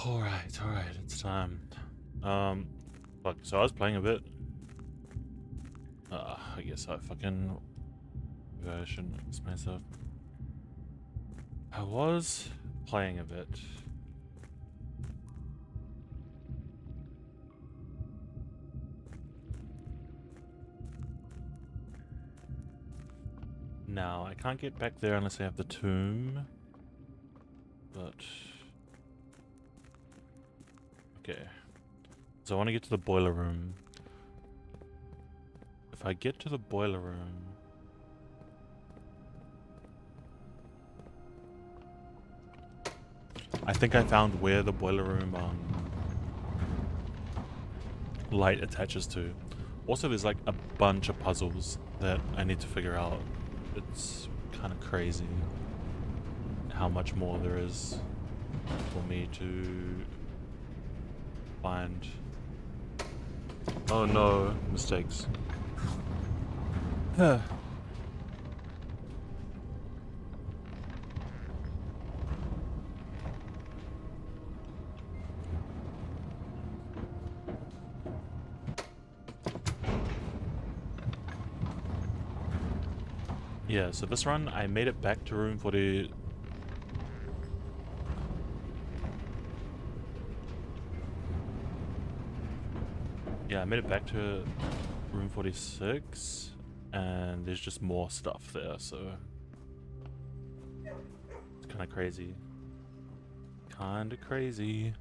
Alright, it's time. Fuck, so I was playing a bit. I guess I fucking... I shouldn't explain myself. I was playing a bit. Now, I can't get back there unless I have the tomb. But... okay. So I want to get to the boiler room. If I get to the boiler room... I think I found where the boiler room light attaches to. Also, there's like a bunch of puzzles that I need to figure out. It's kind of crazy how much more there is for me to find. Oh no, mistakes. Yeah, so this run, I made it back to room 40. Yeah, I made it back to room 46, and there's just more stuff there, so it's kind of crazy. Kind of crazy.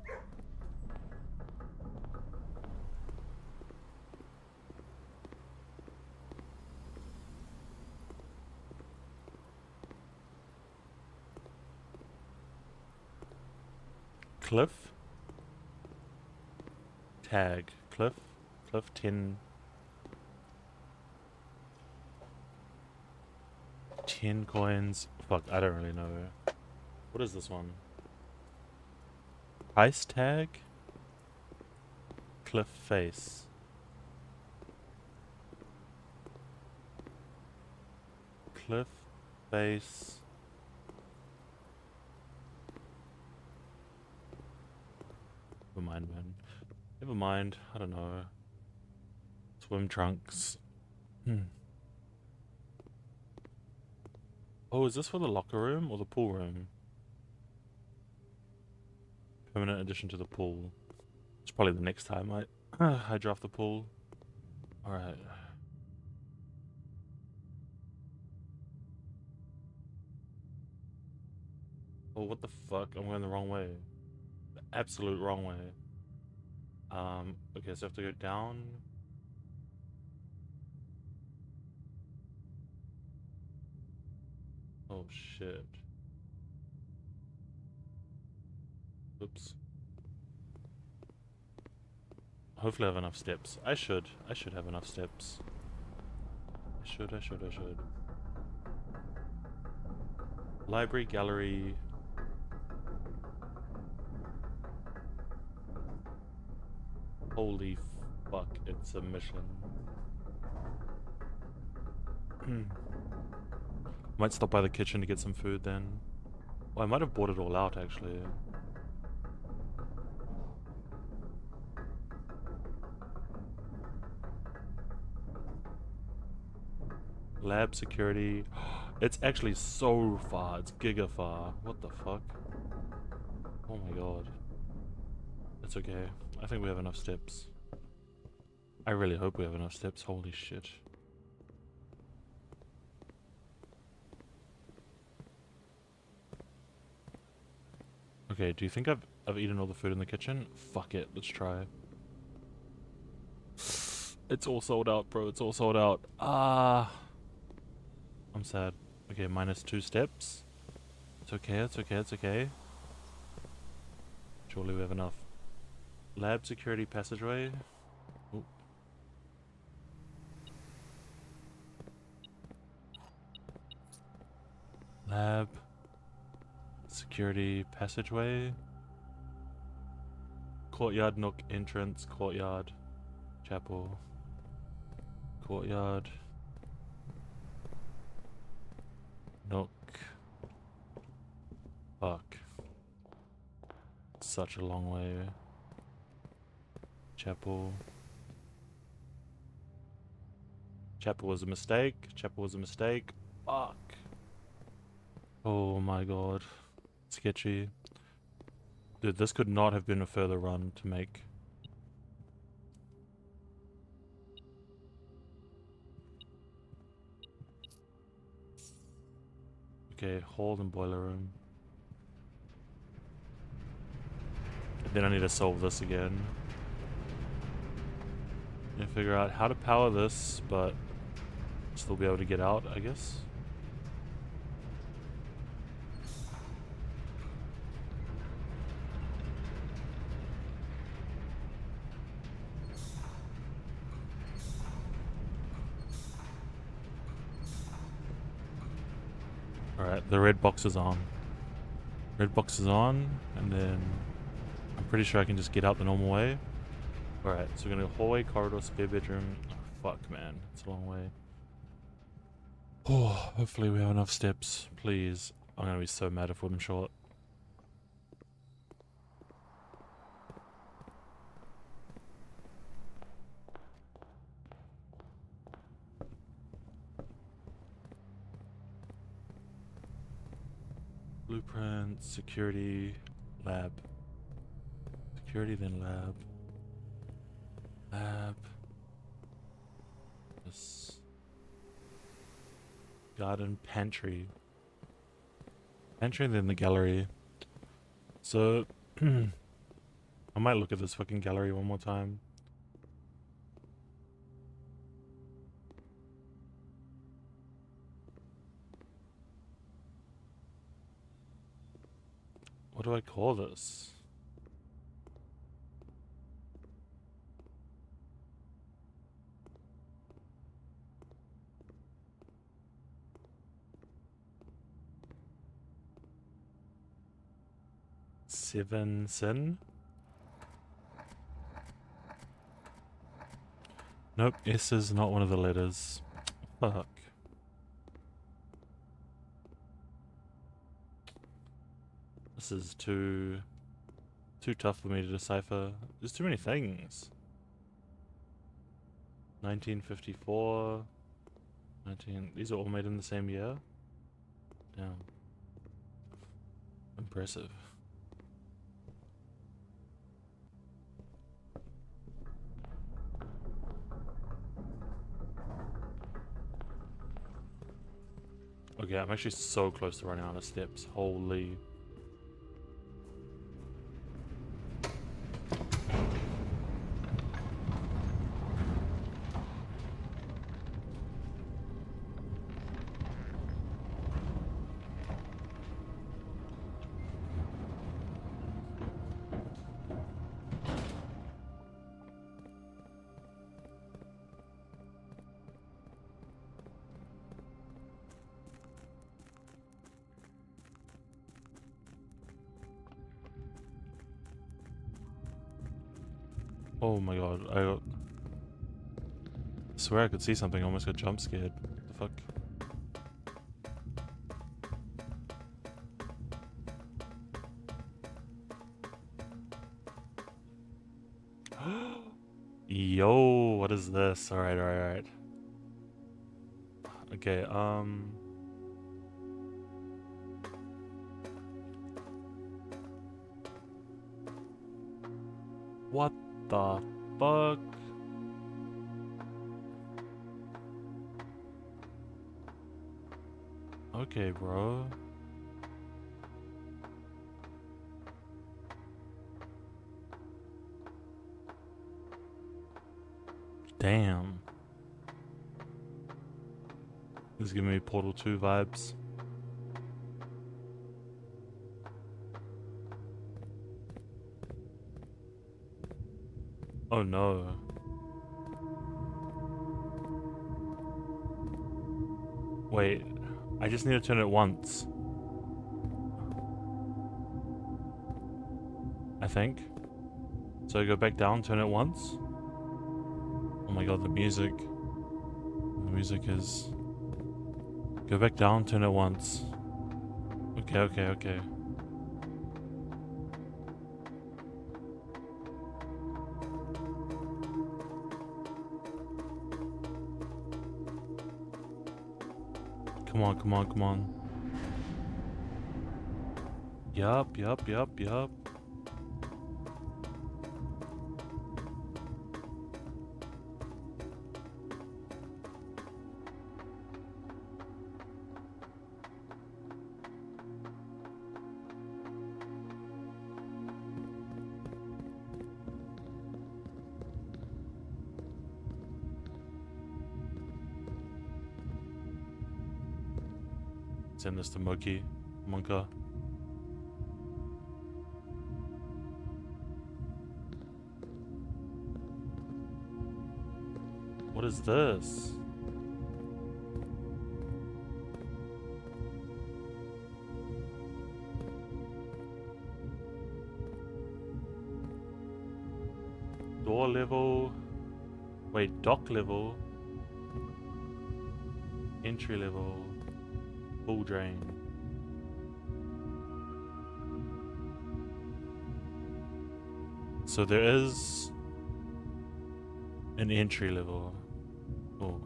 Cliff? Tag. Cliff? Cliff 10. 10 coins. Fuck, I don't really know. What is this one? Price tag? Cliff face. Cliff face. Never mind, man. Never mind. I don't know. Swim trunks. Oh, is this for the locker room or the pool room? Permanent addition to the pool. It's probably the next time I draft the pool. Alright. Oh, what the fuck? I'm going the wrong way. The absolute wrong way. Okay, so I have to go down. Oh shit. Oops. Hopefully I have enough steps. I should have enough steps. I should. Library, gallery. Holy fuck, it's a mission. Might stop by the kitchen to get some food then. Oh, I might have bought it all out actually. Lab security. It's actually so far. It's giga far. What the fuck? Oh my god. It's okay. I think we have enough steps. I really hope we have enough steps. Holy shit. Okay, do you think I've eaten all the food in the kitchen? Fuck it, let's try. It's all sold out, bro. It's all sold out. I'm sad. Okay, -2 steps. It's okay. Surely we have enough. Lab security passageway. Ooh. Lab security passageway. Courtyard, nook, entrance, courtyard, chapel, courtyard, nook. Fuck. such a long way. Chapel. Chapel was a mistake. Chapel was a mistake. Fuck. Oh my god. Sketchy. Dude, this could not have been a further run to make. Okay, hold and boiler room. And then I need to solve this again. And figure out how to power this, but still be able to get out, I guess. Alright, the red box is on. Red box is on, and then I'm pretty sure I can just get out the normal way. Alright, so we're gonna go hallway, corridor, spare bedroom. Oh, fuck, man. It's a long way. Oh, hopefully we have enough steps. Please. I'm gonna be so mad if I'm short. Blueprint, security, lab. Security, then lab. Lab. This. Garden, pantry. Pantry, then the gallery. So, I might look at this fucking gallery one more time. What do I call this? Seven sin? Nope, S is not one of the letters. Fuck. This is too tough for me to decipher. There's too many things. 1954. These are all made in the same year? Damn. Impressive. Okay, I'm actually so close to running out of steps. Holy. Oh my god, I swear I could see something, I almost got jump scared. What the fuck? Yo, what is this? Alright, alright, alright. Okay, what the fuck? Okay, bro. Damn. This is giving me Portal 2 vibes. Oh no. Wait, I just need to turn it once. I think. So I go back down, turn it once. Oh my god, the music. The music is... Go back down, turn it once. Okay, okay, okay. Come on, come on, come on. Yup, yup, yup, yup. Send this to Monka. What is this? Door level. Wait, dock level. Entry level. Full drain. So there is an entry level. Oh.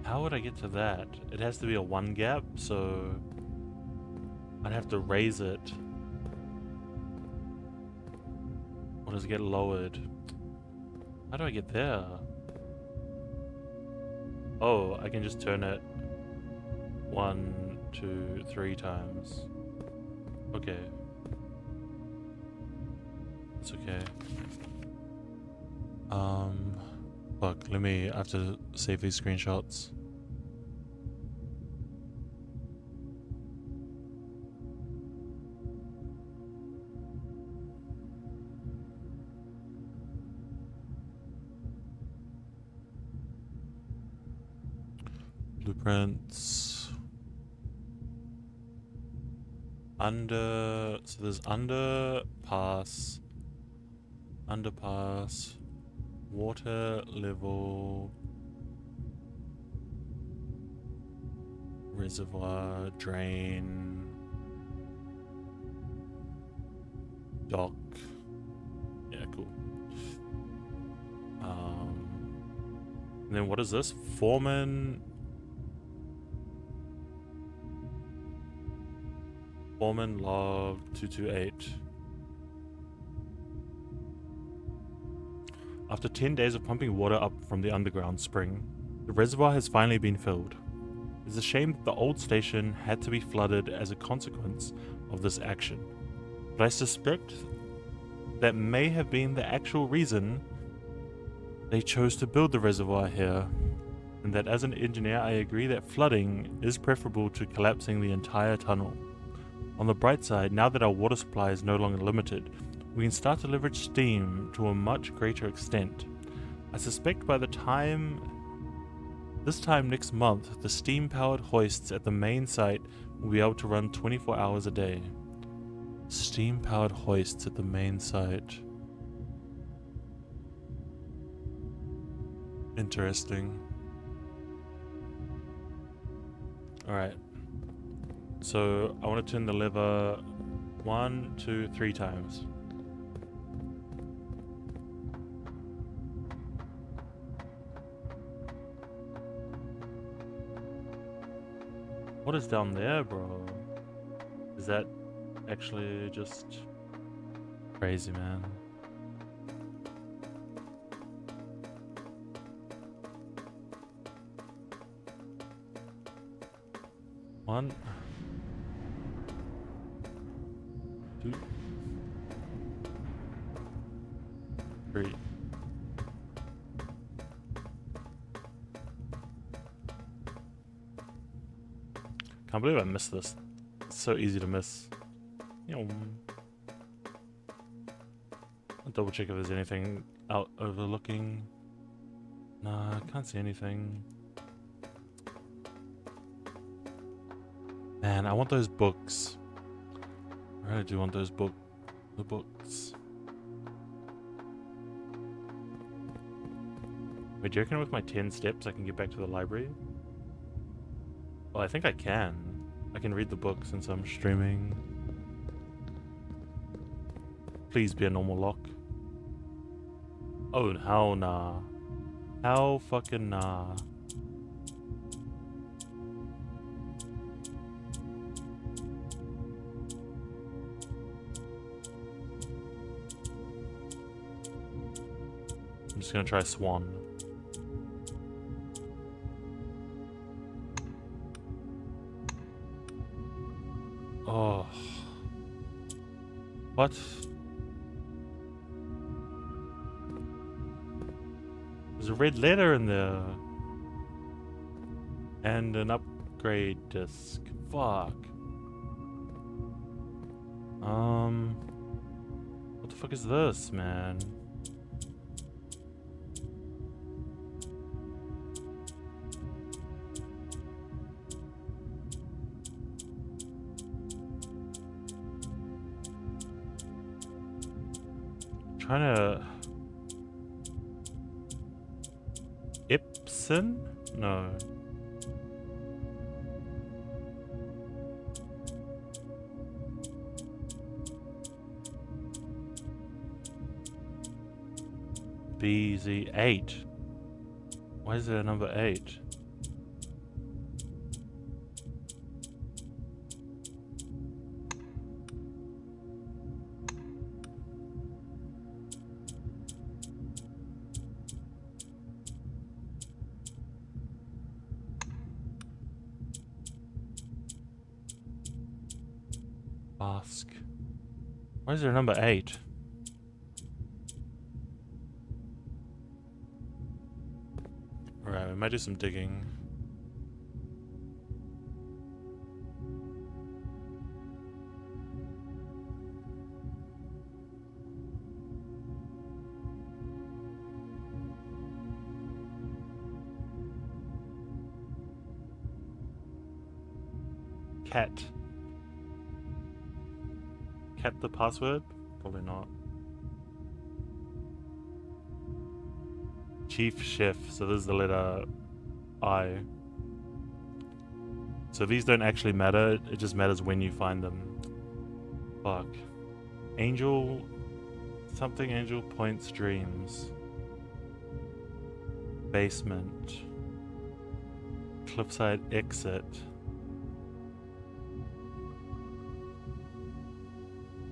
How would I get to that? It has to be a one gap, so I'd have to raise it. Or does it get lowered? How do I get there? Oh, I can just turn it 1, 2, 3 times. Okay. It's okay. Fuck, I have to save these screenshots. Blueprints. So there's underpass, water level, reservoir, drain, dock. Yeah, cool. And then what is this? Foreman log 228. After 10 days of pumping water up from the underground spring, the reservoir has finally been filled. It's a shame that the old station had to be flooded as a consequence of this action, but I suspect that may have been the actual reason they chose to build the reservoir here, and that as an engineer I agree that flooding is preferable to collapsing the entire tunnel. On the bright side, now that our water supply is no longer limited, we can start to leverage steam to a much greater extent. I suspect by this time next month, the steam-powered hoists at the main site will be able to run 24 hours a day. Steam-powered hoists at the main site. Interesting. Alright. So I want to turn the lever 1, 2, 3 times. What is down there, bro? Is that actually just crazy, man? One. 2, 3. Can't believe I missed this. It's so easy to miss. I'll double check if there's anything out overlooking. Nah, I can't see anything. Man, I want those books. I really do want those the books. Wait, do you reckon with my 10 steps I can get back to the library? Well, I think I can. I can read the book since I'm streaming. Please be a normal lock. Oh, hell nah. Hell fucking nah. I'm just gonna try Swan. Oh. What? There's a red letter in there. And an upgrade disc. Fuck. What the fuck is this, man? Trying to... Ipsen? No. BZ8. Why is there a number 8? Ask. Why is there a number 8? Alright, we might do some digging. Cat. Cat the password? Probably not. Chief Chef, so this is the letter I. So these don't actually matter, it just matters when you find them. Fuck. Angel... Something Angel Points Dreams. Basement. Cliffside Exit.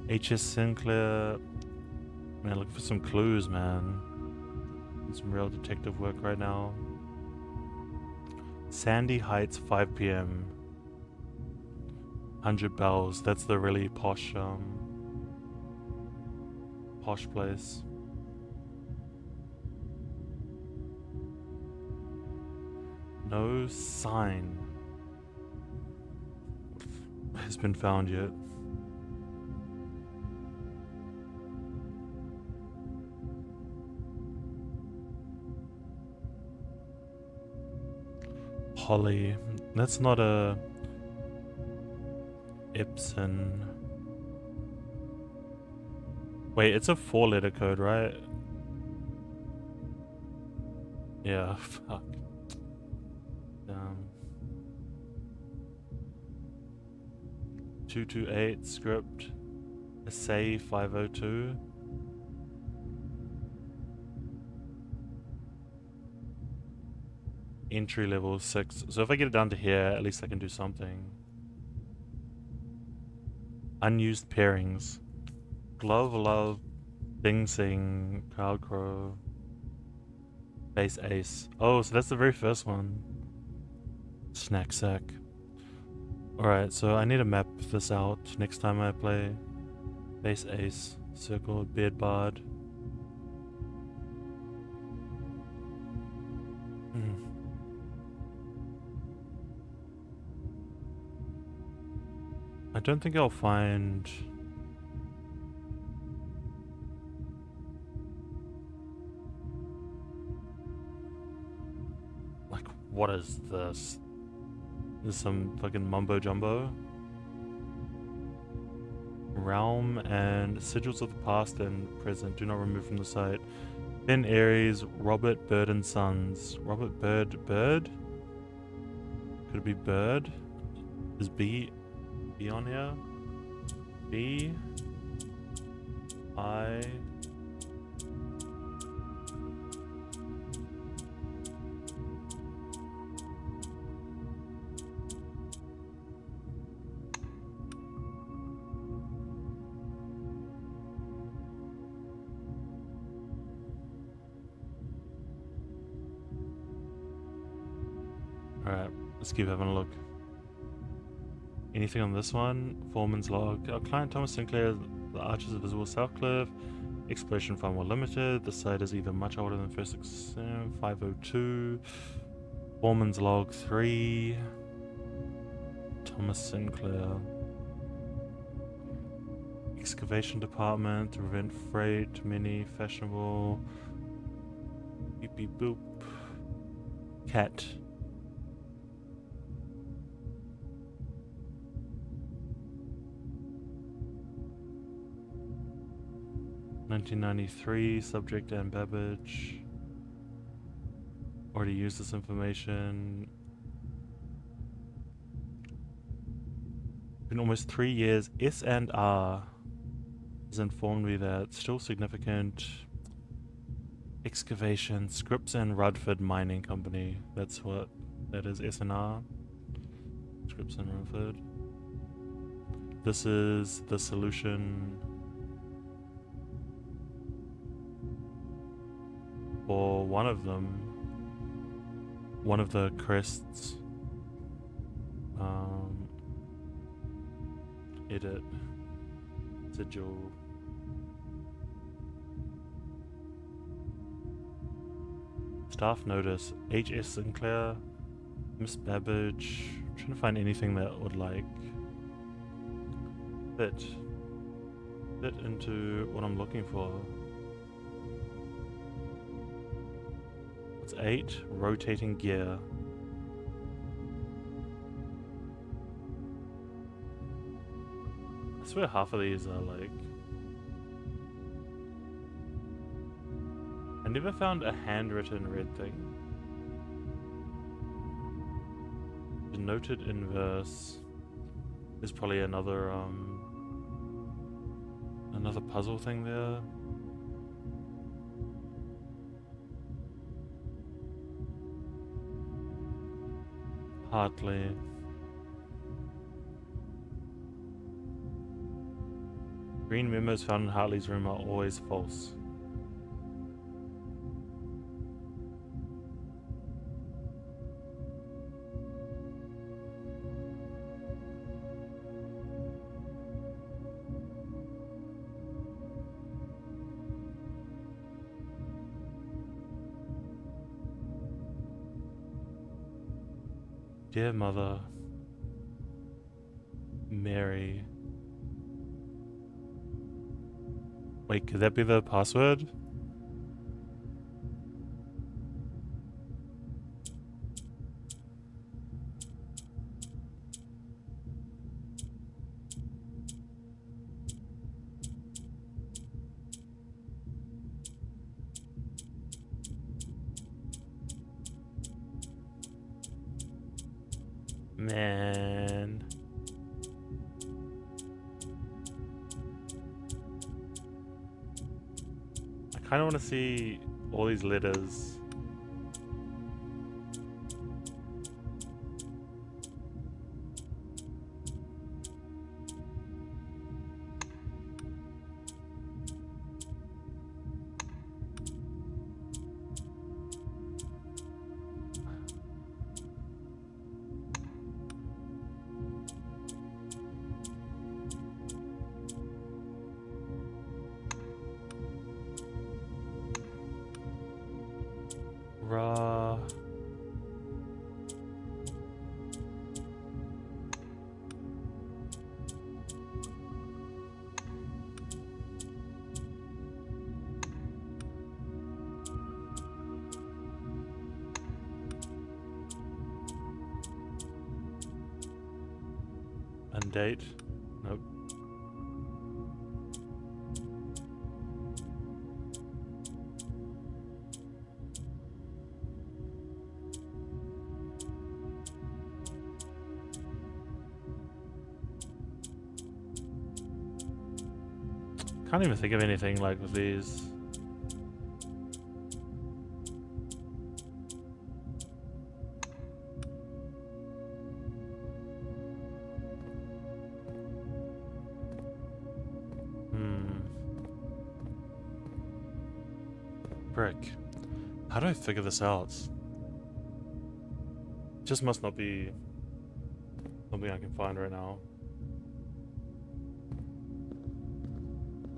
H.S. Sinclair. Man, look for some clues, man. Some real detective work right now. Sandy Heights, 5 p.m. 100 Bells. That's the really posh place. No sign has been found yet. Holly. That's not a Ipsen. Wait, it's a 4-letter code, right? Yeah, fuck. 228 script. Assay 502. Entry level 6. So if I get it down to here, at least I can do something. Unused pairings. Glove, Love, Bing Sing, Cloud Crow, Base Ace. Oh, so that's the very first one. Snack Sack. Alright, so I need to map this out next time I play. Base Ace, Circle, Beard Bard. I don't think I'll find... Like, what is this? This is some fucking mumbo jumbo. Realm and Sigils of the Past and Present do not remove from the site. Ben Aries, Robert Bird and Sons. Robert Bird? Could it be Bird? Is B on here? B? I... Alright, let's keep having a look. Anything on this one? Foreman's log. Our client Thomas Sinclair, the Archers of Visible South Cliff. Exploration far more limited. The site is either much older than first 502. Foreman's log 3. Thomas Sinclair. Excavation department to prevent freight. Mini fashionable. Beep beep boop. Cat. $1993, subject Anne Babbage. Already used this information. Been almost 3 years. S&R has informed me that still significant excavation. Scripps and Rudford Mining Company. That's what that is. S&R. Scripps and Rudford. This is the solution for one of them. One of the crests. Edit. Sigil. Staff notice. H.S. Sinclair. Miss Babbage. I'm trying to find anything that would like fit into what I'm looking for. It's 8. Rotating gear. I swear half of these are like... I never found a handwritten red thing. Denoted inverse. There's probably another puzzle thing there. Hartley. Green memos found in Hartley's room are always false. Dear Mother, Mary. Wait, could that be the password? Man. I kind of want to see all these letters. Ra. And date? Nope. Can't even think of anything like with these. Frick. How do I figure this out? Just must not be something I can find right now.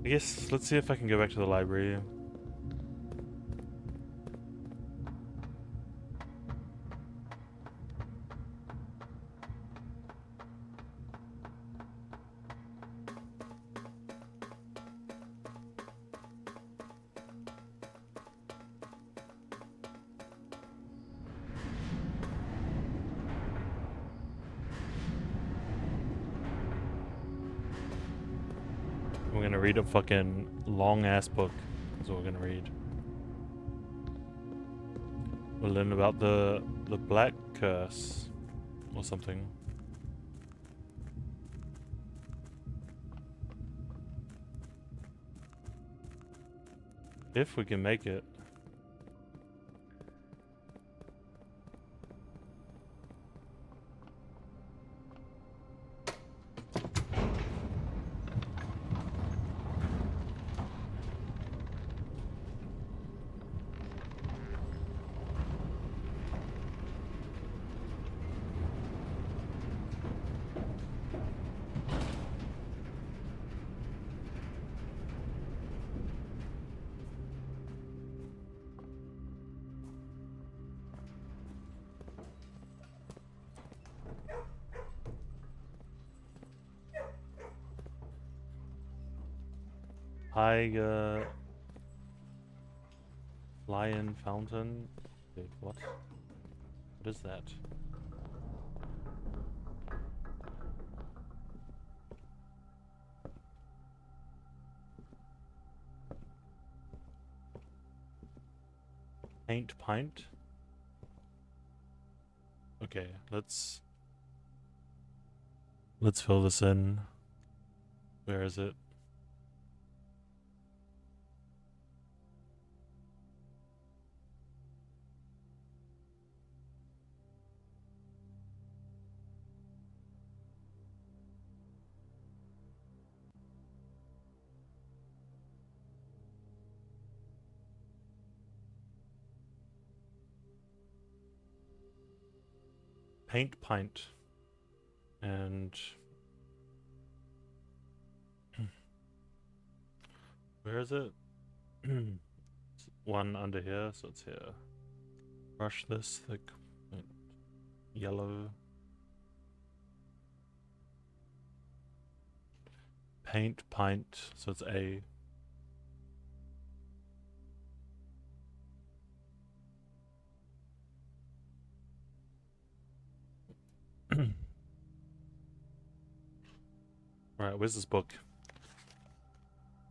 I guess let's see if I can go back to the library. We're gonna read a fucking long ass book. That's what we're gonna read. We'll learn about the Black Curse or something. If we can make it. Tiger Lion Fountain. Wait, what? What is that? Paint pint. Okay, let's fill this in. Where is it? Paint pint. And where is it? One under here, so it's here. Brush this thick yellow. Paint pint, so it's A. Alright, where's this book?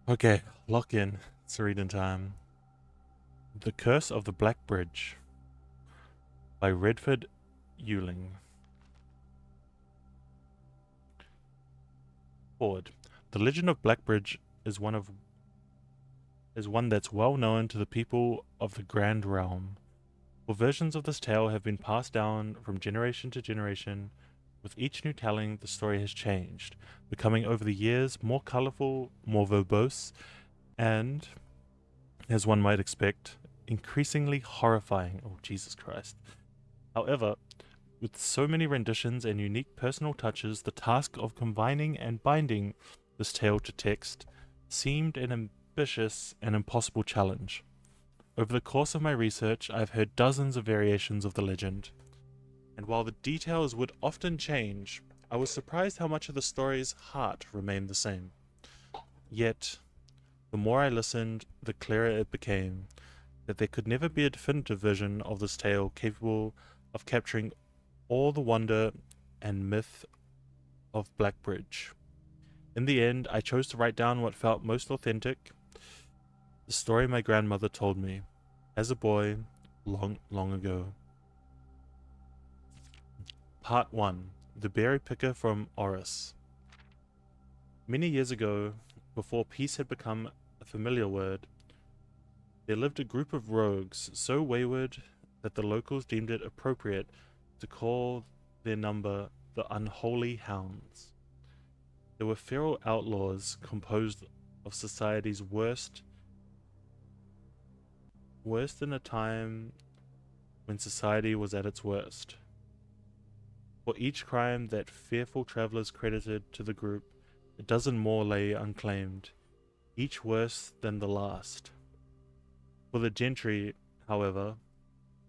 Okay, lock in. It's reading time. The Curse of the Black Bridge by Redford Ewing. Forward. The legend of Blackbridge is one that's well known to the people of the Grand Realm. For versions of this tale have been passed down from generation to generation. With each new telling, the story has changed, becoming over the years more colorful, more verbose, and, as one might expect, increasingly horrifying. Oh, Jesus Christ. However, with so many renditions and unique personal touches, the task of combining and binding this tale to text seemed an ambitious and impossible challenge. Over the course of my research, I've heard dozens of variations of the legend, and while the details would often change, I was surprised how much of the story's heart remained the same. Yet, the more I listened, the clearer it became that there could never be a definitive version of this tale capable of capturing all the wonder and myth of Blackbridge. In the end, I chose to write down what felt most authentic, the story my grandmother told me, as a boy, long, long ago. Part 1. The Berry Picker from Oris. Many years ago, before peace had become a familiar word, there lived a group of rogues so wayward that the locals deemed it appropriate to call their number the Unholy Hounds. They were feral outlaws composed of society's worst in a time when society was at its worst. For each crime that fearful travelers credited to the group, a dozen more lay unclaimed, each worse than the last. For the gentry, however,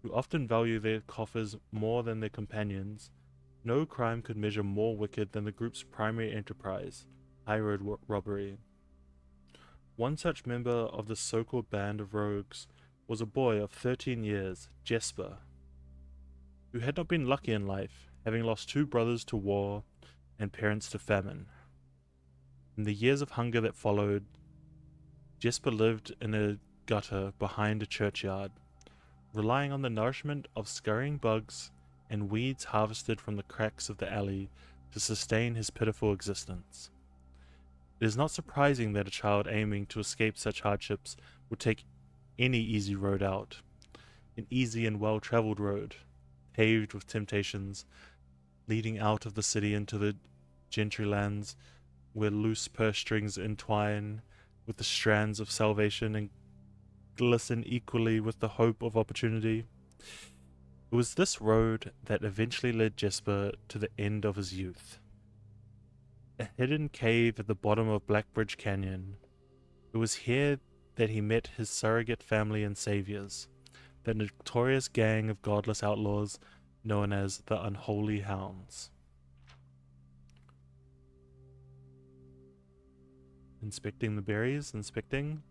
who often value their coffers more than their companions, no crime could measure more wicked than the group's primary enterprise, high-road robbery. One such member of the so-called band of rogues was a boy of 13 years, Jesper, who had not been lucky in life, having lost 2 brothers to war and parents to famine. In the years of hunger that followed, Jesper lived in a gutter behind a churchyard, relying on the nourishment of scurrying bugs and weeds harvested from the cracks of the alley to sustain his pitiful existence. It is not surprising that a child aiming to escape such hardships would take any easy road out, an easy and well-traveled road, paved with temptations, leading out of the city into the gentry lands where loose purse strings entwine with the strands of salvation and glisten equally with the hope of opportunity. It was this road that eventually led Jesper to the end of his youth. A hidden cave at the bottom of Blackbridge Canyon. It was here that he met his surrogate family and saviors, the notorious gang of godless outlaws known as the Unholy Hounds. Inspecting the berries, inspecting.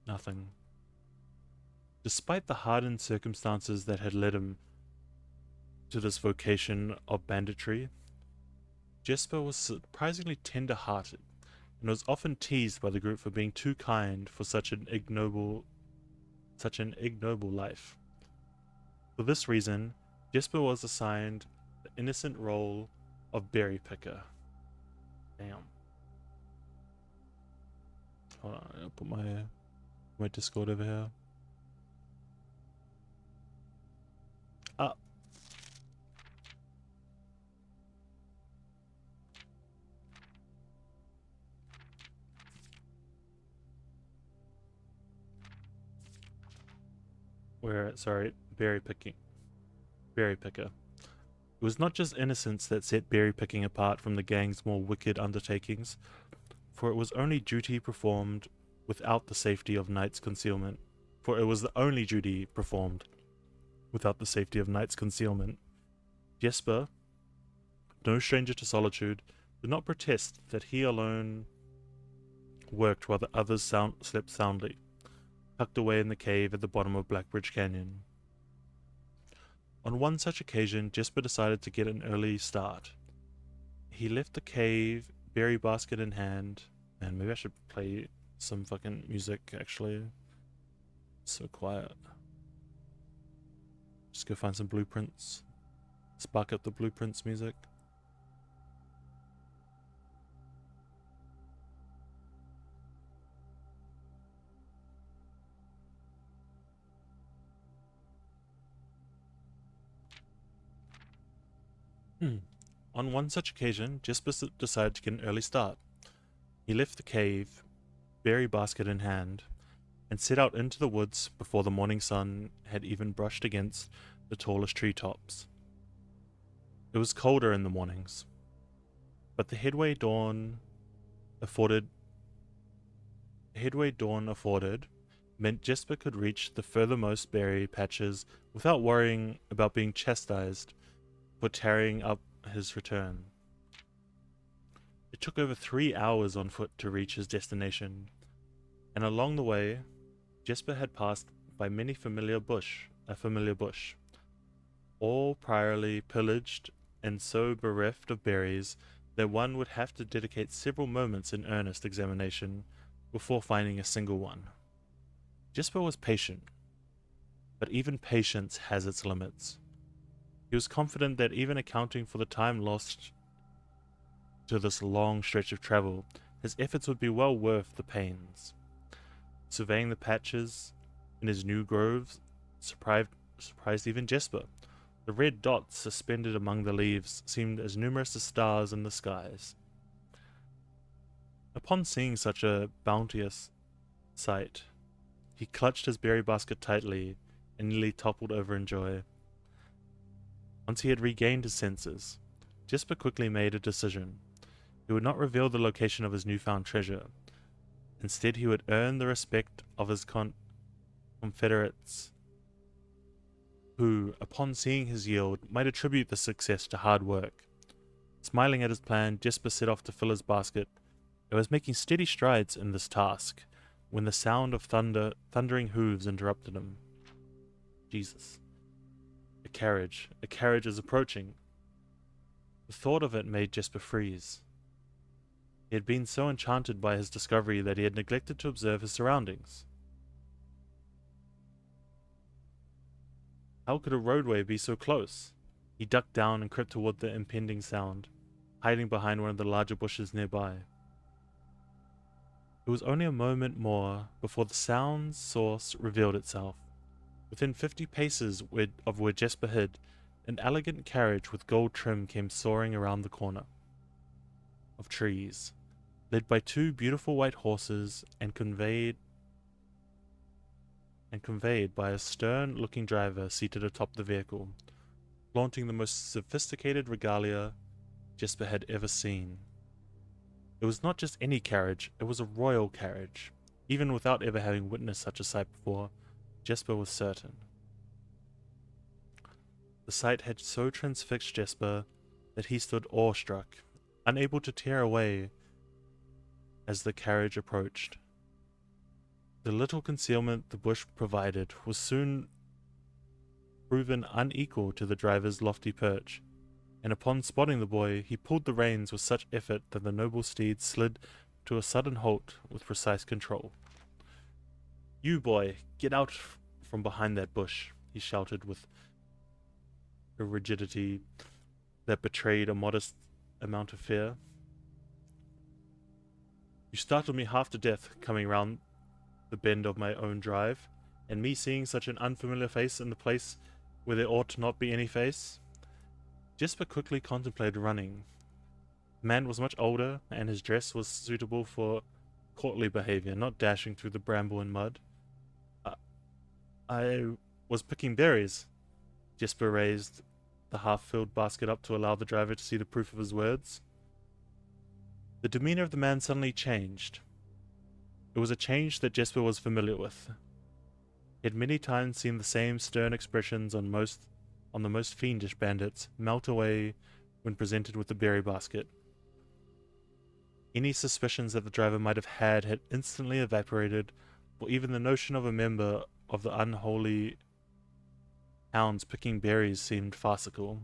Nothing. Despite the hardened circumstances that had led him to this vocation of banditry, Jesper was surprisingly tender-hearted, and was often teased by the group for being too kind for such an ignoble life. For this reason, Jesper was assigned the innocent role of berry picker. Damn. Hold on, I'll put my Discord over here. Ah. Berry picking. Berry picker. It was not just innocence that set berry picking apart from the gang's more wicked undertakings, for it was only duty performed without the safety of night's concealment. For it was the only duty performed without the safety of night's concealment. Jesper, no stranger to solitude, did not protest that he alone worked while the others slept soundly, tucked away in the cave at the bottom of Blackbridge Canyon. On one such occasion, Jesper decided to get an early start. He left the cave, berry basket in hand, and maybe I should play some fucking music, actually. It's so quiet. Just go find some blueprints. Spark up the blueprints music. On one such occasion, Jesper decided to get an early start. He left the cave, berry basket in hand, and set out into the woods before the morning sun had even brushed against the tallest treetops. It was colder in the mornings, but the headway dawn afforded meant Jesper could reach the furthermost berry patches without worrying about being chastised for tarrying up his return. It took over 3 hours on foot to reach his destination, and along the way, Jesper had passed by a familiar bush, all priorly pillaged and so bereft of berries that one would have to dedicate several moments in earnest examination before finding a single one. Jesper was patient, but even patience has its limits. He was confident that even accounting for the time lost to this long stretch of travel, his efforts would be well worth the pains. Surveying the patches in his new groves surprised even Jesper. The red dots suspended among the leaves seemed as numerous as stars in the skies. Upon seeing such a bounteous sight, he clutched his berry basket tightly and nearly toppled over in joy. Once he had regained his senses, Jesper quickly made a decision. He would not reveal the location of his newfound treasure. Instead, he would earn the respect of his confederates, who, upon seeing his yield, might attribute the success to hard work. Smiling at his plan, Jesper set off to fill his basket. It was making steady strides in this task when the sound of thundering hooves interrupted him. Jesus. A carriage is approaching. The thought of it made Jesper freeze. He had been so enchanted by his discovery that he had neglected to observe his surroundings. How could a roadway be so close? He ducked down and crept toward the impending sound, hiding behind one of the larger bushes nearby. It was only a moment more before the sound's source revealed itself. Within 50 paces of where Jesper hid, an elegant carriage with gold trim came soaring around the corner of trees, led by two beautiful white horses and conveyed by a stern-looking driver seated atop the vehicle, flaunting the most sophisticated regalia Jesper had ever seen. It was not just any carriage, it was a royal carriage. Even without ever having witnessed such a sight before, Jesper was certain. The sight had so transfixed Jesper that he stood awestruck, unable to tear away as the carriage approached. The little concealment the bush provided was soon proven unequal to the driver's lofty perch, and upon spotting the boy, he pulled the reins with such effort that the noble steed slid to a sudden halt with precise control. "You, boy, get out from behind that bush," he shouted with a rigidity that betrayed a modest amount of fear. "You startled me half to death coming round the bend of my own drive, and me seeing such an unfamiliar face in the place where there ought to not be any face." Jesper quickly contemplated running. The man was much older, and his dress was suitable for courtly behavior, not dashing through the bramble and mud. I was picking berries." Jesper raised the half-filled basket up to allow the driver to see the proof of his words. The demeanor of the man suddenly changed. It was a change that Jesper was familiar with. He had many times seen the same stern expressions on the most fiendish bandits melt away when presented with the berry basket. Any suspicions that the driver might have had instantly evaporated, for even the notion of a member of the unholy hounds picking berries seemed farcical.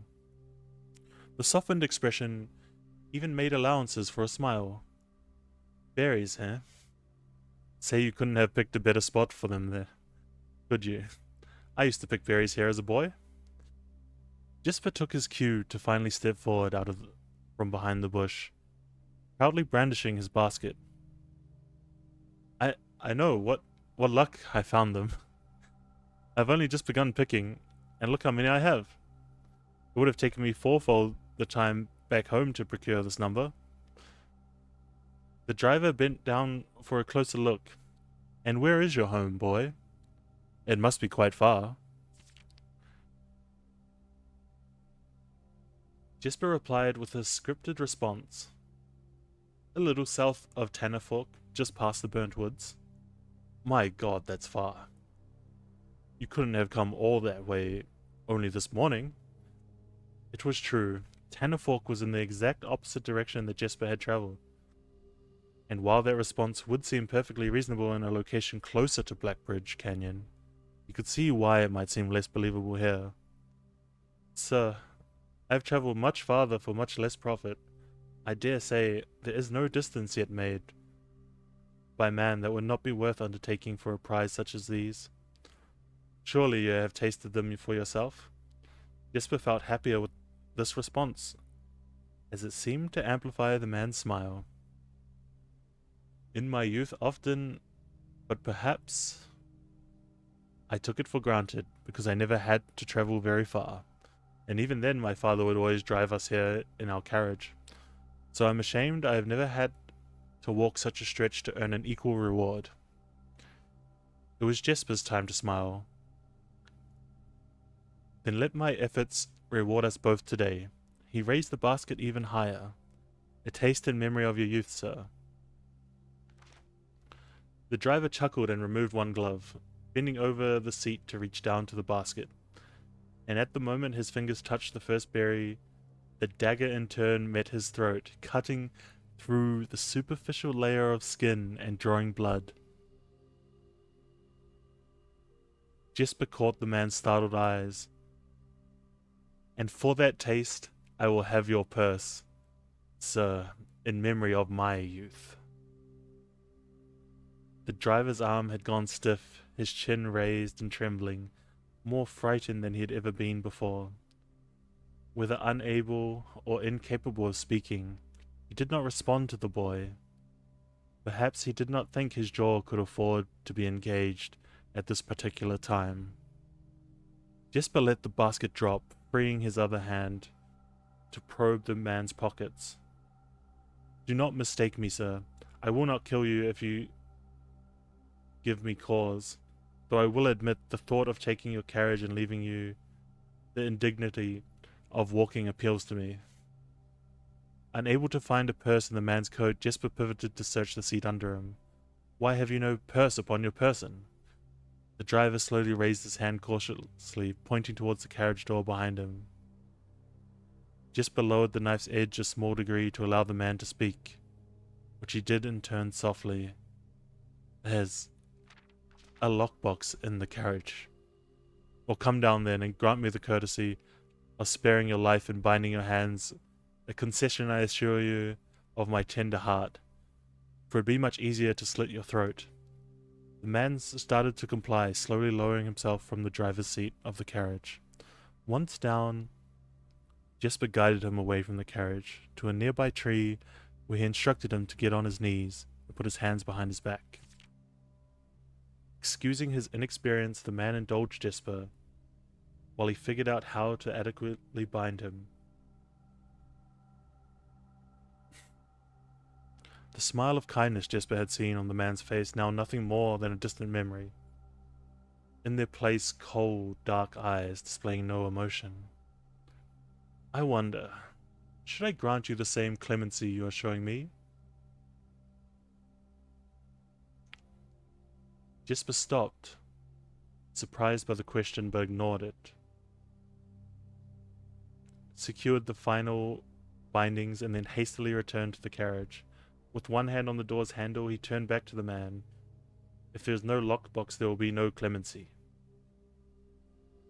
The softened expression even made allowances for a smile. "Berries, eh? Say you couldn't have picked a better spot for them there, could you? I used to pick berries here as a boy." Jesper took his cue to finally step forward from behind the bush, proudly brandishing his basket. I know, what luck I found them. I've only just begun picking, and look how many I have. It would have taken me fourfold the time back home to procure this number." The driver bent down for a closer look. "And where is your home, boy? It must be quite far." Jesper replied with a scripted response. "A little south of Tannerfork, just past the burnt woods." "My God, that's far. You couldn't have come all that way only this morning." It was true. Tannerfork was in the exact opposite direction that Jesper had traveled. And while that response would seem perfectly reasonable in a location closer to Blackbridge Canyon, you could see why it might seem less believable here. "Sir, I have traveled much farther for much less profit. I dare say there is no distance yet made by man that would not be worth undertaking for a prize such as these. Surely you have tasted them for yourself?" Jesper felt happier with this response, as it seemed to amplify the man's smile. In my youth, often, but perhaps I took it for granted because I never had to travel very far. And even then, my father would always drive us here in our carriage. So I'm ashamed I have never had to walk such a stretch to earn an equal reward. It was Jesper's time to smile. Then let my efforts reward us both today. He raised the basket even higher. A taste in memory of your youth, sir. The driver chuckled and removed one glove, bending over the seat to reach down to the basket. And at the moment his fingers touched the first berry, the dagger in turn met his throat, cutting through the superficial layer of skin and drawing blood. Jesper caught the man's startled eyes. And for that taste, I will have your purse, sir, in memory of my youth. The driver's arm had gone stiff, his chin raised and trembling, more frightened than he had ever been before. Whether unable or incapable of speaking, he did not respond to the boy. Perhaps he did not think his jaw could afford to be engaged at this particular time. Jesper let the basket drop, freeing his other hand to probe the man's pockets. Do not mistake me, sir. I will not kill you if you give me cause, though I will admit the thought of taking your carriage and leaving you the indignity of walking appeals to me. Unable to find a purse in the man's coat, Jesper pivoted to search the seat under him. Why have you no purse upon your person? The driver slowly raised his hand cautiously, pointing towards the carriage door behind him. Jesper lowered the knife's edge a small degree to allow the man to speak, which he did in turn softly. There's a lockbox in the carriage. Well, come down then and grant me the courtesy of sparing your life and binding your hands, a concession I assure you of my tender heart, for it'd be much easier to slit your throat. The man started to comply, slowly lowering himself from the driver's seat of the carriage. Once down, Jesper guided him away from the carriage to a nearby tree where he instructed him to get on his knees and put his hands behind his back. Excusing his inexperience, the man indulged Jesper while he figured out how to adequately bind him. The smile of kindness Jesper had seen on the man's face, now nothing more than a distant memory. In their place, cold, dark eyes displaying no emotion. I wonder, should I grant you the same clemency you are showing me? Jesper stopped, surprised by the question but ignored it. Secured the final bindings and then hastily returned to the carriage. With one hand on the door's handle, he turned back to the man. If there is no lockbox, there will be no clemency.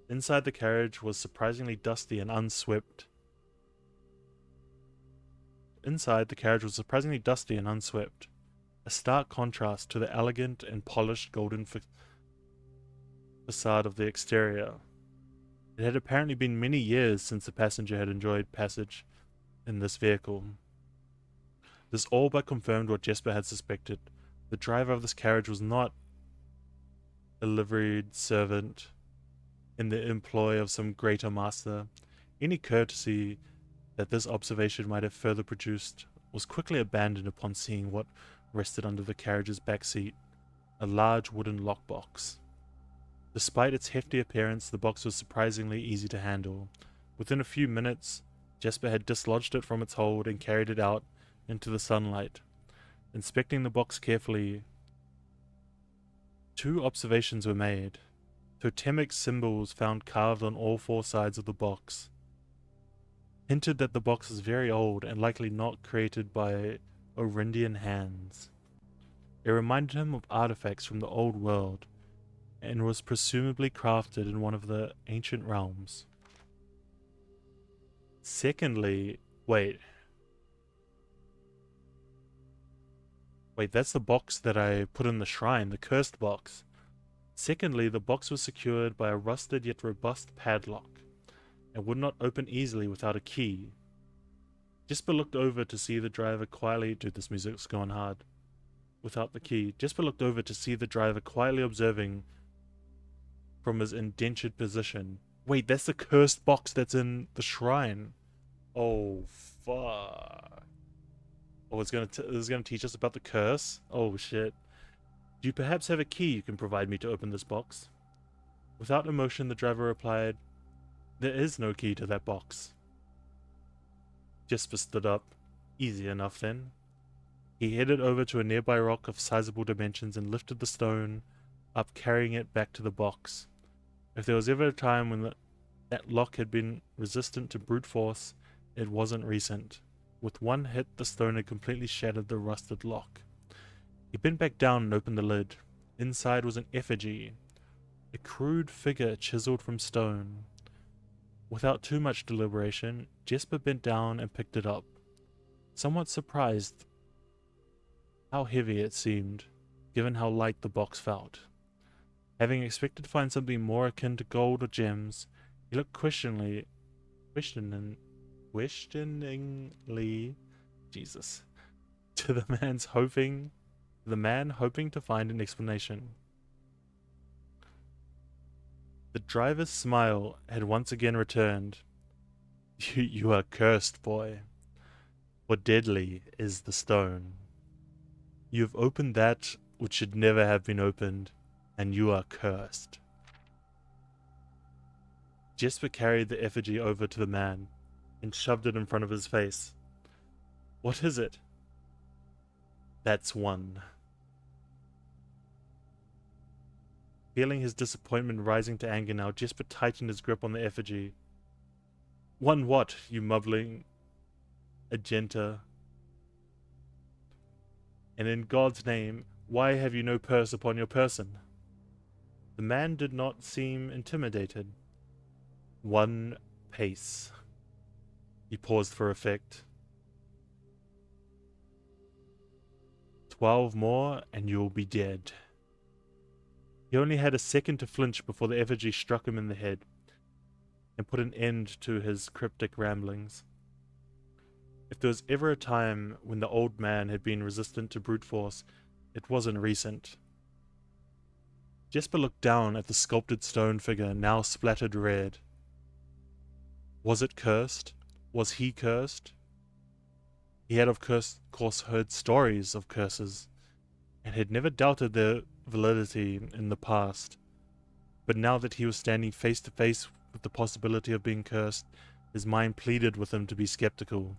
Inside the carriage was surprisingly dusty and unswept. A stark contrast to the elegant and polished golden facade of the exterior. It had apparently been many years since the passenger had enjoyed passage in this vehicle. This all but confirmed what Jesper had suspected. The driver of this carriage was not a liveried servant in the employ of some greater master. Any courtesy that this observation might have further produced was quickly abandoned upon seeing what rested under the carriage's back seat, a large wooden lockbox. Despite its hefty appearance, the box was surprisingly easy to handle. Within a few minutes, Jesper had dislodged it from its hold and carried it out into the sunlight. Inspecting the box carefully, two observations were made. Totemic symbols found carved on all four sides of the box hinted that the box is very old and likely not created by Orindian hands. It reminded him of artifacts from the old world and was presumably crafted in one of the ancient realms. Secondly, wait, that's the box that I put in the shrine, the cursed box. Secondly, the box was secured by a rusted yet robust padlock and would not open easily without a key. Jesper looked over to see the driver quietly, dude, this music's going hard, without the key. Jesper looked over to see the driver quietly observing from his indentured position. Wait, that's the cursed box that's in the shrine. Oh, fuck. Oh, this is gonna teach us about the curse? Oh, shit. Do you perhaps have a key you can provide me to open this box? Without emotion, the driver replied, there is no key to that box. Jesper stood up. Easy enough then. He headed over to a nearby rock of sizable dimensions and lifted the stone up, carrying it back to the box. If there was ever a time when that lock had been resistant to brute force, it wasn't recent. With one hit, the stone had completely shattered the rusted lock. He bent back down and opened the lid. Inside was an effigy, a crude figure chiseled from stone. Without too much deliberation, Jesper bent down and picked it up, somewhat surprised how heavy it seemed, given how light the box felt. Having expected to find something more akin to gold or gems, he looked questioningly, Jesus, to the man hoping to find an explanation. The driver's smile had once again returned. You are cursed, boy, for deadly is the stone. You have opened that which should never have been opened, and you are cursed. Jesper carried the effigy over to the man and shoved it in front of his face. What is it? That's one. Feeling his disappointment rising to anger now, Jesper tightened his grip on the effigy. One what, you mumbling agenta? And in God's name, why have you no purse upon your person? The man did not seem intimidated. One pace. He paused for effect. 12 more, and you'll be dead. He only had a second to flinch before the effigy struck him in the head and put an end to his cryptic ramblings. If there was ever a time when the old man had been resistant to brute force, it wasn't recent. Jesper looked down at the sculpted stone figure, now splattered red. Was it cursed? Was he cursed? He had of course heard stories of curses, and had never doubted their validity in the past. But now that he was standing face to face with the possibility of being cursed, his mind pleaded with him to be skeptical.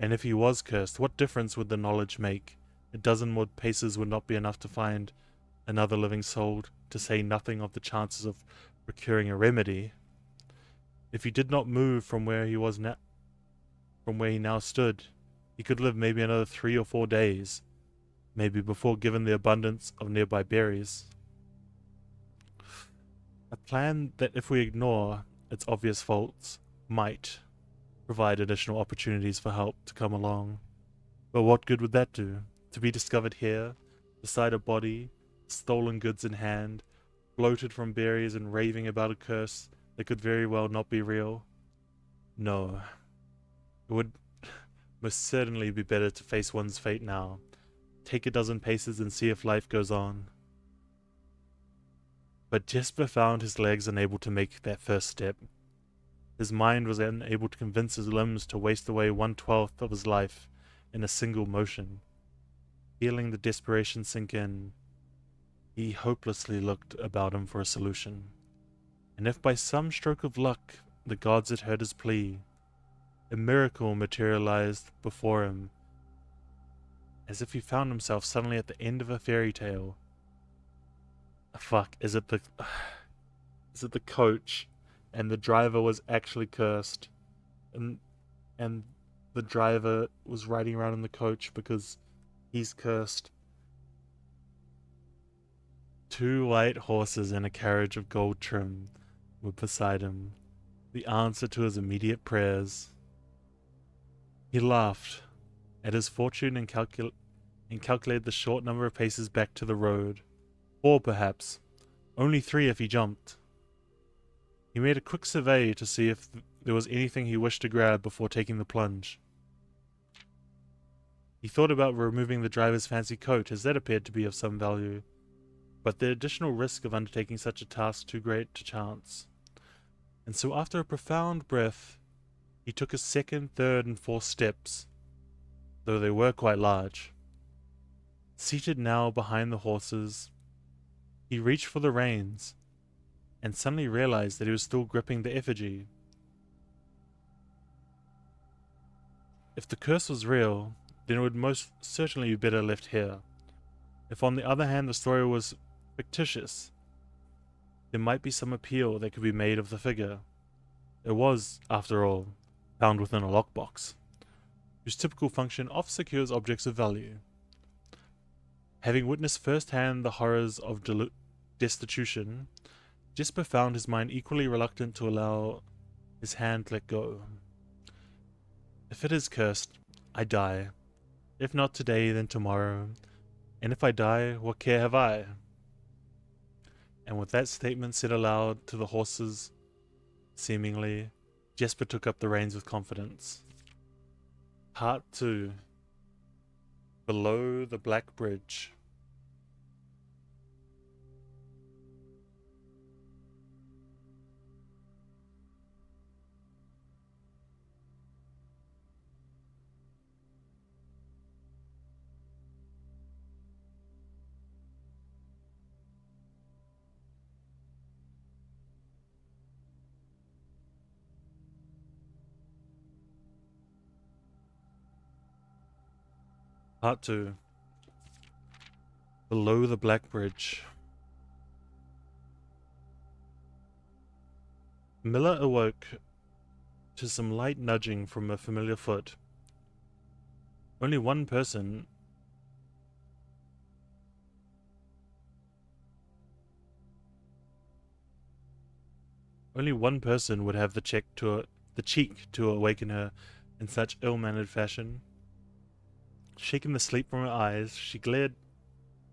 And if he was cursed, what difference would the knowledge make? A dozen more paces would not be enough to find another living soul, to say nothing of the chances of procuring a remedy. If he did not move from where he now stood, he could live maybe another 3 or 4 days, maybe before given the abundance of nearby berries. A plan that, if we ignore its obvious faults, might provide additional opportunities for help to come along. But what good would that do? To be discovered here, beside a body, stolen goods in hand, bloated from berries and raving about a curse that could very well not be real? No. It would most certainly be better to face one's fate now. Take a dozen paces and see if life goes on. But Jesper found his legs unable to make that first step. His mind was unable to convince his limbs to waste away 1/12 of his life in a single motion. Feeling the desperation sink in, he hopelessly looked about him for a solution. And if by some stroke of luck the gods had heard his plea, a miracle materialized before him, as if he found himself suddenly at the end of a fairy tale. Fuck, is it the coach? And the driver was actually cursed. And the driver was riding around in the coach because he's cursed. 2 white horses and a carriage of gold trim were beside him, the answer to his immediate prayers. He laughed at his fortune and calculated the short number of paces back to the road. 4 perhaps. Only 3 if he jumped. He made a quick survey to see if there was anything he wished to grab before taking the plunge. He thought about removing the driver's fancy coat, as that appeared to be of some value, but the additional risk of undertaking such a task too great to chance. And so after a profound breath, he took his second, third, and fourth steps, though they were quite large. Seated now behind the horses, he reached for the reins, and suddenly realized that he was still gripping the effigy. If the curse was real, then it would most certainly be better left here. If on the other hand the story was fictitious, there might be some appeal that could be made of the figure. It was, after all, found within a lockbox, whose typical function oft secures objects of value. Having witnessed firsthand the horrors of destitution, Jesper found his mind equally reluctant to allow his hand let go. If it is cursed, I die. If not today, then tomorrow. And if I die, what care have I? And with that statement said aloud to the horses, seemingly, Jesper took up the reins with confidence. Part 2. Below the Black Bridge. Part 2. Below the Black Bridge. Miller awoke to some light nudging from a familiar foot. Only one person would have the cheek to awaken her in such ill-mannered fashion. Shaking the sleep from her eyes, she glared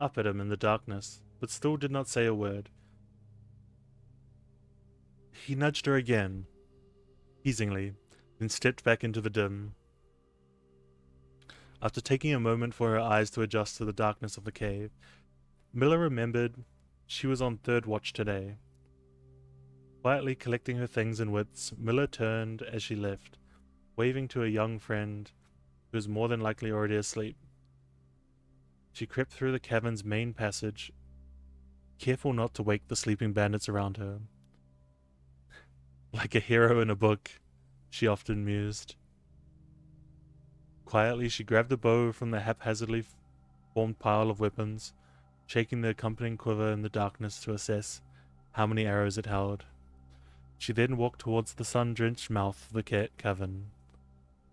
up at him in the darkness, but still did not say a word. He nudged her again, teasingly, then stepped back into the dim. After taking a moment for her eyes to adjust to the darkness of the cave, Miller remembered she was on third watch today. Quietly collecting her things and wits, Miller turned as she left, waving to a young friend who was more than likely already asleep. She crept through the cavern's main passage, careful not to wake the sleeping bandits around her. Like a hero in a book, she often mused. Quietly, she grabbed a bow from the haphazardly formed pile of weapons, shaking the accompanying quiver in the darkness to assess how many arrows it held. She then walked towards the sun-drenched mouth of the cavern,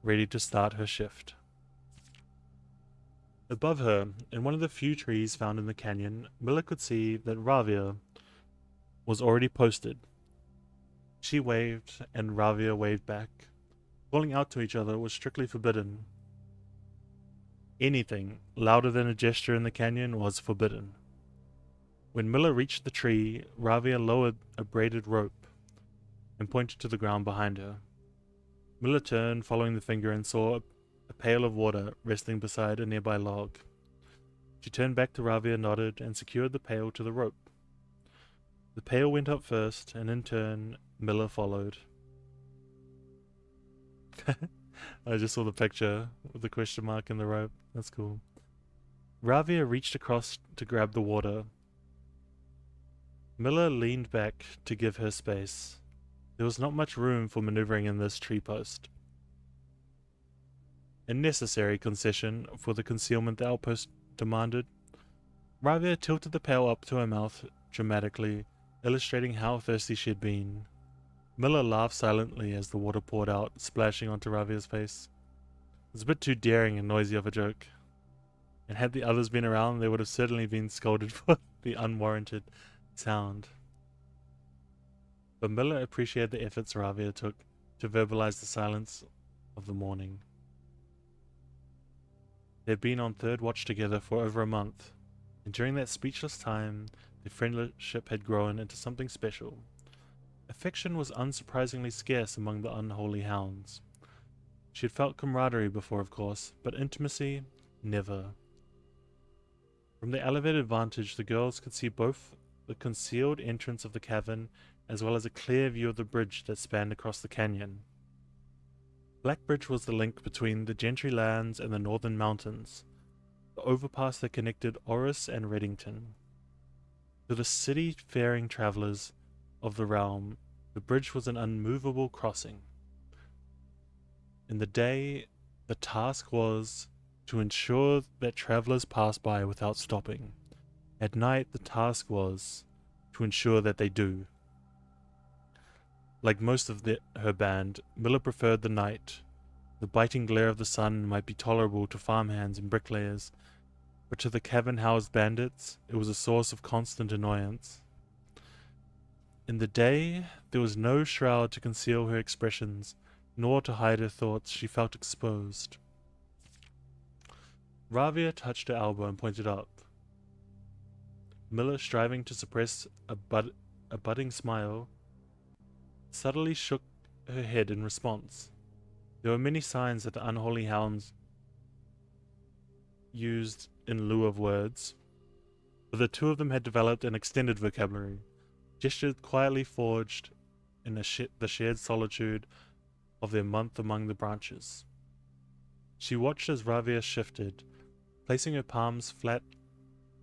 ready to start her shift. Above her, in one of the few trees found in the canyon, Miller could see that Ravia was already posted. She waved, and Ravia waved back. Calling out to each other was strictly forbidden. Anything louder than a gesture in the canyon was forbidden. When Miller reached the tree, Ravia lowered a braided rope and pointed to the ground behind her. Miller turned, following the finger, and saw a pail of water resting beside a nearby log. She turned back to Ravia, nodded, and secured the pail to the rope. The pail went up first, and in turn, Miller followed. I just saw the picture with the question mark and the rope. That's cool. Ravia reached across to grab the water. Miller leaned back to give her space. There was not much room for maneuvering in this tree post. A necessary concession for the concealment the outpost demanded. Ravia tilted the pail up to her mouth dramatically, illustrating how thirsty she had been. Miller laughed silently as the water poured out, splashing onto Ravia's face. It was a bit too daring and noisy of a joke, and had the others been around, they would have certainly been scolded for the unwarranted sound. But Miller appreciated the efforts Ravia took to verbalize the silence of the morning. They'd been on third watch together for over a month, and during that speechless time, their friendship had grown into something special. Affection was unsurprisingly scarce among the unholy hounds. She had felt camaraderie before, of course, but intimacy, Never. From the elevated vantage, the girls could see both the concealed entrance of the cavern as well as a clear view of the bridge that spanned across the canyon. Blackbridge was the link between the Gentry lands and the northern mountains, the overpass that connected Orris and Reddington. To the city-faring travelers of the realm, the bridge was an unmovable crossing. In the day, the task was to ensure that travelers passed by without stopping. At night, the task was to ensure that they do. Like most of her band, Miller preferred the night. The biting glare of the sun might be tolerable to farmhands and bricklayers, but to the cavern-housed bandits, it was a source of constant annoyance. In the day, there was no shroud to conceal her expressions, nor to hide her thoughts. She felt exposed. Ravia touched her elbow and pointed up. Miller, striving to suppress a budding smile, subtly shook her head in response. There were many signs that the unholy hounds used in lieu of words, but the two of them had developed an extended vocabulary, gestures quietly forged in the shared solitude of their month among the branches. She watched as Ravia shifted, placing her palms flat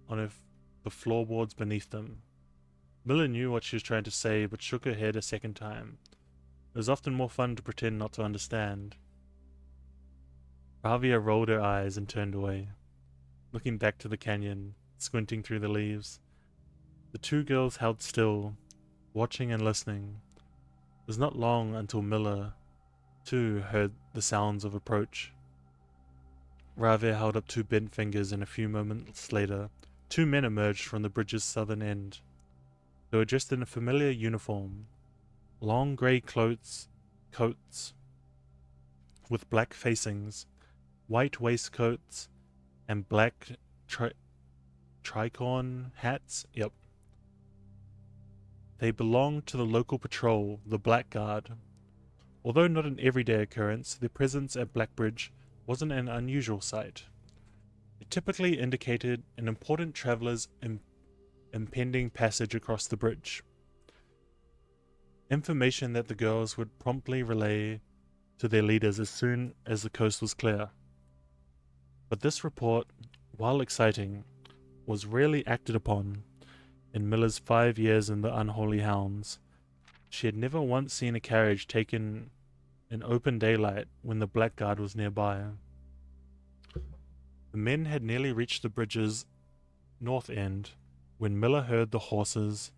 on the floorboards beneath them. Miller knew what she was trying to say, but shook her head a second time. It was often more fun to pretend not to understand. Ravia rolled her eyes and turned away, looking back to the canyon, squinting through the leaves. The two girls held still, watching and listening. It was not long until Miller, too, heard the sounds of approach. Ravia held up two bent fingers, and a few moments later, two men emerged from the bridge's southern end. They were dressed in a familiar uniform, long grey coats with black facings, white waistcoats, and black tricorn hats. Yep. They belonged to the local patrol, the Blackguard. Although not an everyday occurrence, their presence at Blackbridge wasn't an unusual sight. It typically indicated an important traveller's impending passage across the bridge. Information that the girls would promptly relay to their leaders as soon as the coast was clear. But this report, while exciting, was rarely acted upon. In Miller's 5 years in the Unholy Hounds, she had never once seen a carriage taken in open daylight when the Blackguard was nearby. The men had nearly reached the bridge's north end when Miller heard the horses,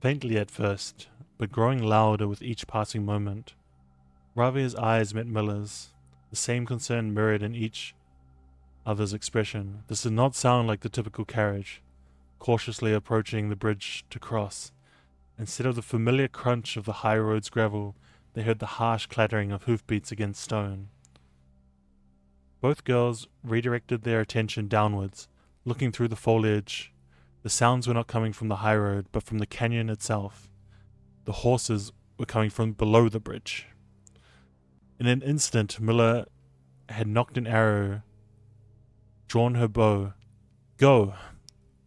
faintly at first, but growing louder with each passing moment. Ravia's eyes met Miller's, the same concern mirrored in each other's expression. This did not sound like the typical carriage, cautiously approaching the bridge to cross. Instead of the familiar crunch of the high road's gravel, they heard the harsh clattering of hoofbeats against stone. Both girls redirected their attention downwards, looking through the foliage. The sounds were not coming from the high road, but from the canyon itself. The horses were coming from below the bridge. In an instant, Miller had knocked an arrow, drawn her bow. Go!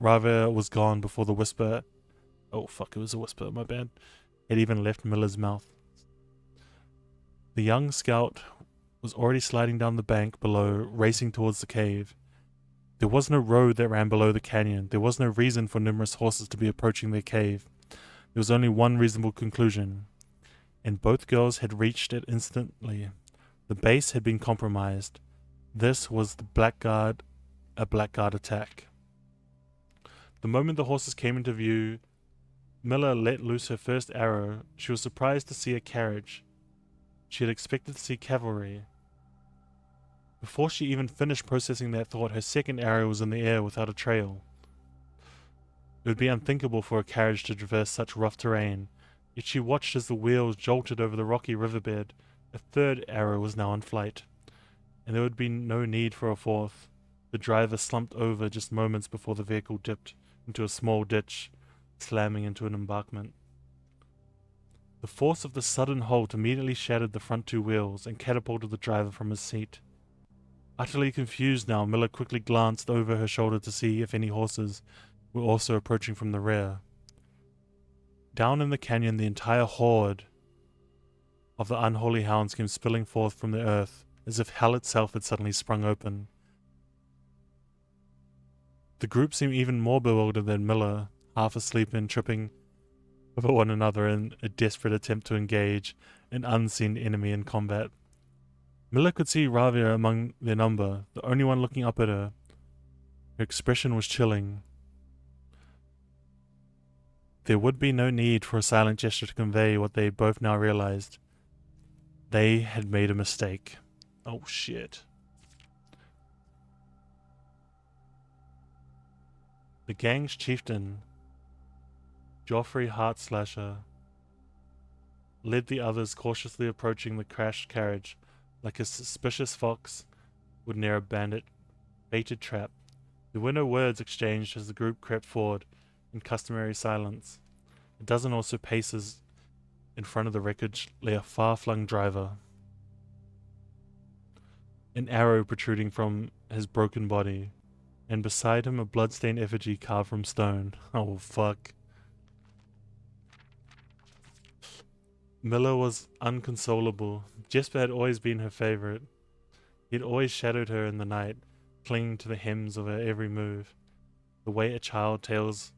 Ravia was gone before the whisper— oh fuck, it was a whisper, my bad— had even left Miller's mouth. The young scout was already sliding down the bank below, racing towards the cave. There was no road that ran below the canyon. There was no reason for numerous horses to be approaching their cave. There was only one reasonable conclusion, and both girls had reached it instantly. The base had been compromised. This was a Blackguard attack. The moment the horses came into view, Miller let loose her first arrow. She was surprised to see a carriage. She had expected to see cavalry. Before she even finished processing that thought, her second arrow was in the air without a trail. It would be unthinkable for a carriage to traverse such rough terrain, yet she watched as the wheels jolted over the rocky riverbed. A third arrow was now in flight, and there would be no need for a fourth. The driver slumped over just moments before the vehicle dipped into a small ditch, slamming into an embankment. The force of the sudden halt immediately shattered the front two wheels and catapulted the driver from his seat. Utterly confused now, Miller quickly glanced over her shoulder to see if any horses were also approaching from the rear. Down in the canyon, the entire horde of the unholy hounds came spilling forth from the earth, as if hell itself had suddenly sprung open. The group seemed even more bewildered than Miller, half asleep and tripping over one another in a desperate attempt to engage an unseen enemy in combat. Miller could see Ravia among their number, the only one looking up at her. Her expression was chilling. There would be no need for a silent gesture to convey what they both now realized. They had made a mistake. Oh shit. The gang's chieftain, Joffrey Heartslasher, led the others, cautiously approaching the crashed carriage like a suspicious fox would near a baited trap. There were no words exchanged as the group crept forward in customary silence. A dozen or so paces in front of the wreckage lay a far-flung driver, an arrow protruding from his broken body, and beside him a blood-stained effigy carved from stone. Oh fuck. Miller was inconsolable. Jesper had always been her favorite. He had always shadowed her in the night, clinging to the hems of her every move, the way a child tails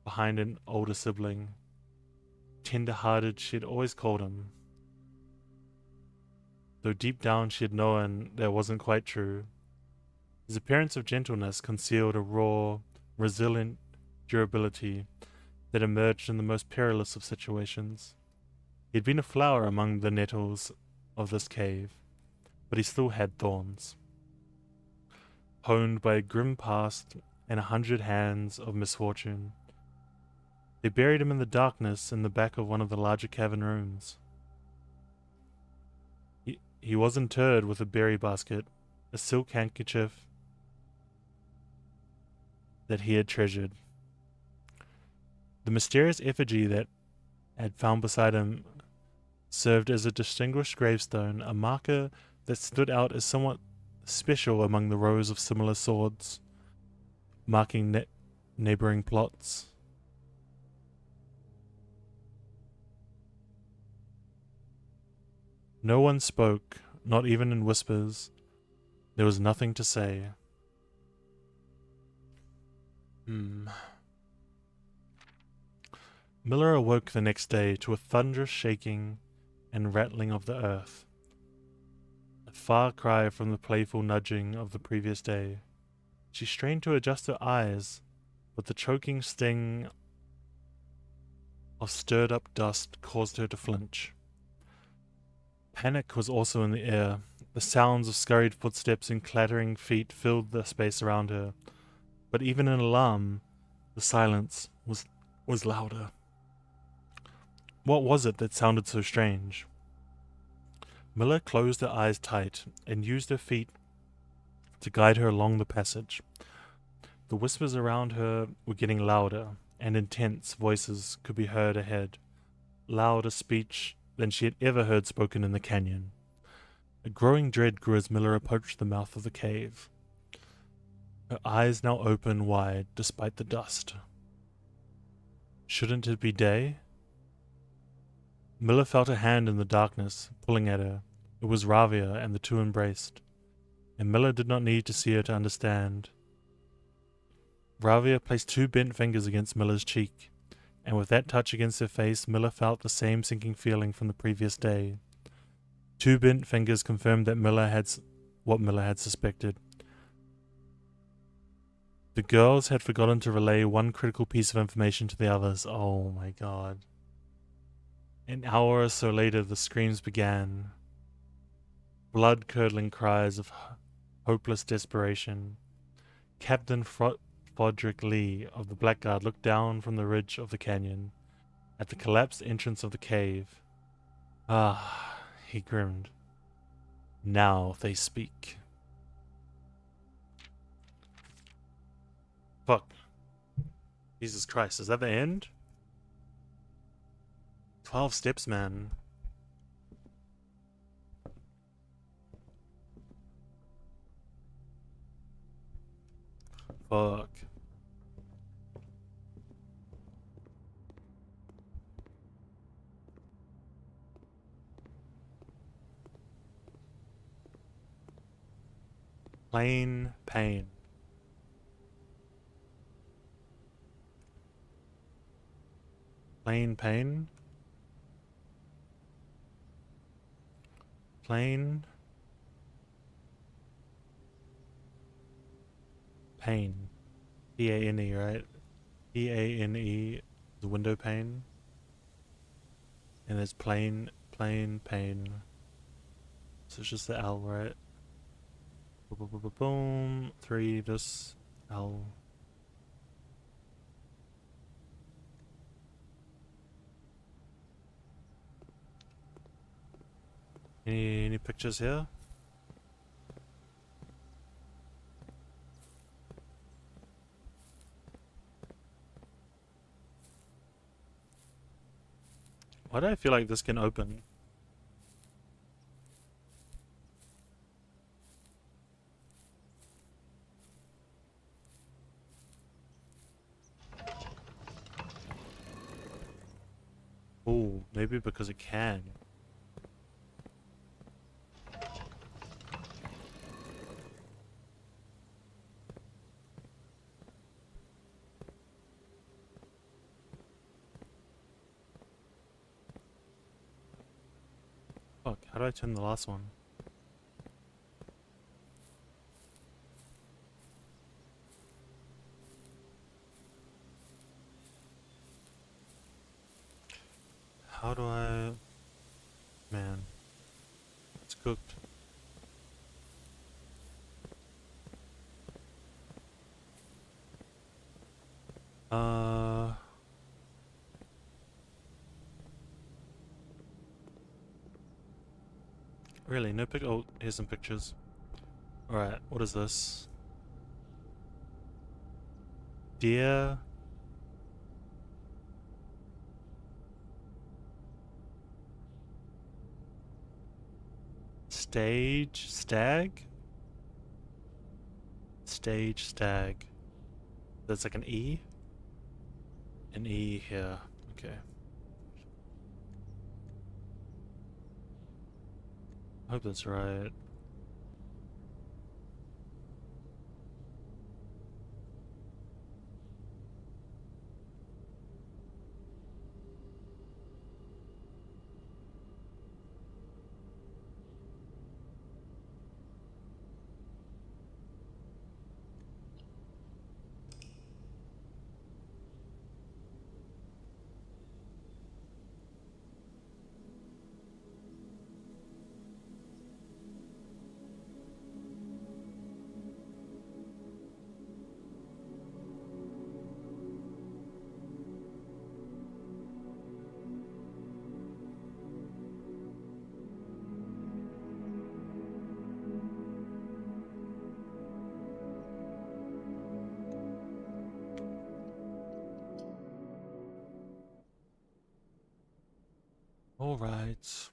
behind an older sibling. Tender-hearted, she had always called him. Though deep down she had known that wasn't quite true. His appearance of gentleness concealed a raw, resilient durability that emerged in the most perilous of situations. He had been a flower among the nettles of this cave, but he still had thorns. Honed by a grim past and 100 hands of misfortune, they buried him in the darkness in the back of one of the larger cavern rooms. He was interred with a berry basket, a silk handkerchief that he had treasured. The mysterious effigy that had found beside him served as a distinguished gravestone, a marker that stood out as somewhat special among the rows of similar swords, marking neighboring plots. No one spoke, not even in whispers. There was nothing to say. Miller awoke the next day to a thunderous shaking and rattling of the earth, a far cry from the playful nudging of the previous day. She strained to adjust her eyes, but the choking sting of stirred-up dust caused her to flinch. Panic was also in the air. The sounds of scurried footsteps and clattering feet filled the space around her, but even in alarm, the silence was louder. What was it that sounded so strange? Miller closed her eyes tight and used her feet to guide her along the passage. The whispers around her were getting louder, and intense voices could be heard ahead, louder speech than she had ever heard spoken in the canyon. A growing dread grew as Miller approached the mouth of the cave, her eyes now open wide despite the dust. Shouldn't it be day? Miller felt a hand in the darkness, pulling at her. It was Ravia, and the two embraced. And Miller did not need to see her to understand. Ravia placed two bent fingers against Miller's cheek, and with that touch against her face, Miller felt the same sinking feeling from the previous day. Two bent fingers confirmed that what Miller had suspected. The girls had forgotten to relay one critical piece of information to the others. Oh my god. An hour or so later, the screams began. Blood-curdling cries of hopeless desperation. Captain Fodrick Lee of the Blackguard looked down from the ridge of the canyon at the collapsed entrance of the cave. Ah, he grinned. Now they speak. Fuck. Jesus Christ, is that the end? 12 steps, man. Fuck. Plain pain. Plain pain. Plain pain. P-A-N-E, right? P-A-N-E, the window pane. And there's plain pain. So it's just the L, right? Boom, boom, boom, boom. 3, just L. Any pictures here? Why do I feel like this can open? Oh, maybe because it can. Fuck, how do I turn the last one? How do I... Man. It's cooked. Uh... Really, no pic- oh, here's some pictures. Alright, what is this? Deer... Stage... Stag? Stage stag. That's like an E? An E here. Okay. I hope that's right. Alright.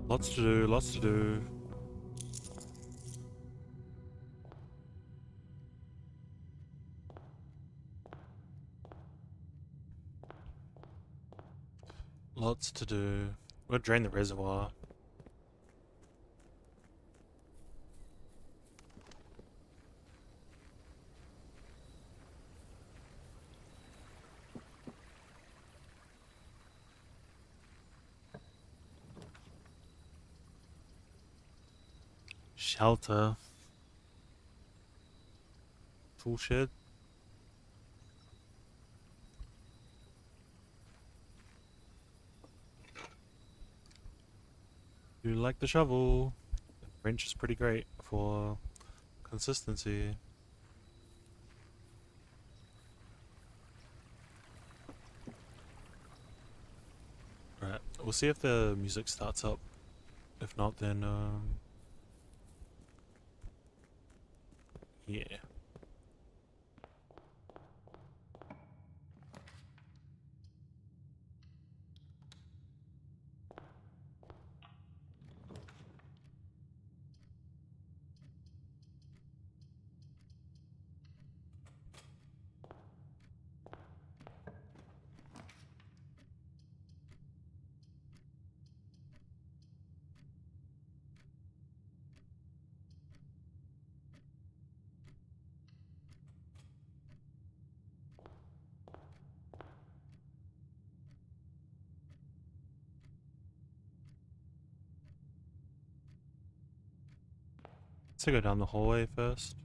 Lots to do, lots to do. Lots to do. We're gonna drain the reservoir. Shelter. Tool shed. You like the shovel? The wrench is pretty great for consistency. Right, we'll see if the music starts up. If not, then Yeah. Let's go down the hallway first.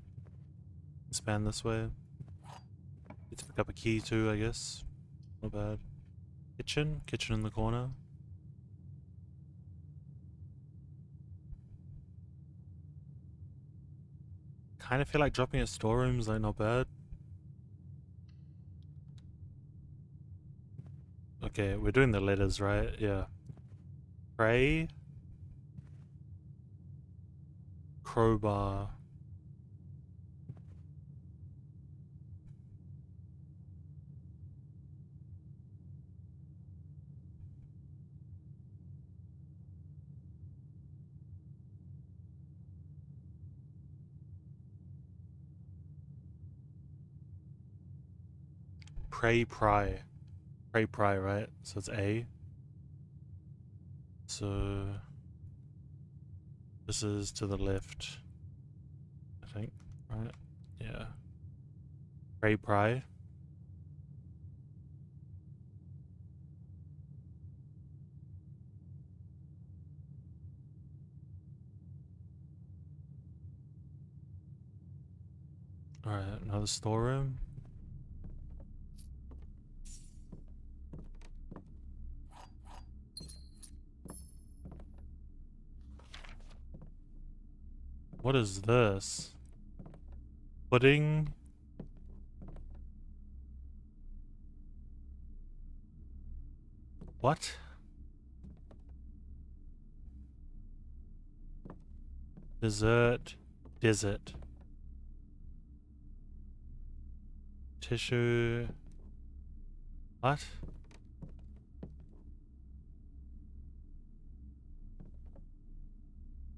Expand this way. Need to pick up a key too, I guess. Not bad. Kitchen? Kitchen in the corner. Kind of feel like dropping at storerooms, like not bad. Okay, we're doing the letters, right? Yeah. Pray. Crowbar. Pray. Pray, right? So it's A. So this is to the left, I think, right? Yeah. Pray. Alright, another storeroom. What is this? Pudding? What? Dessert. Desert. Tissue. What?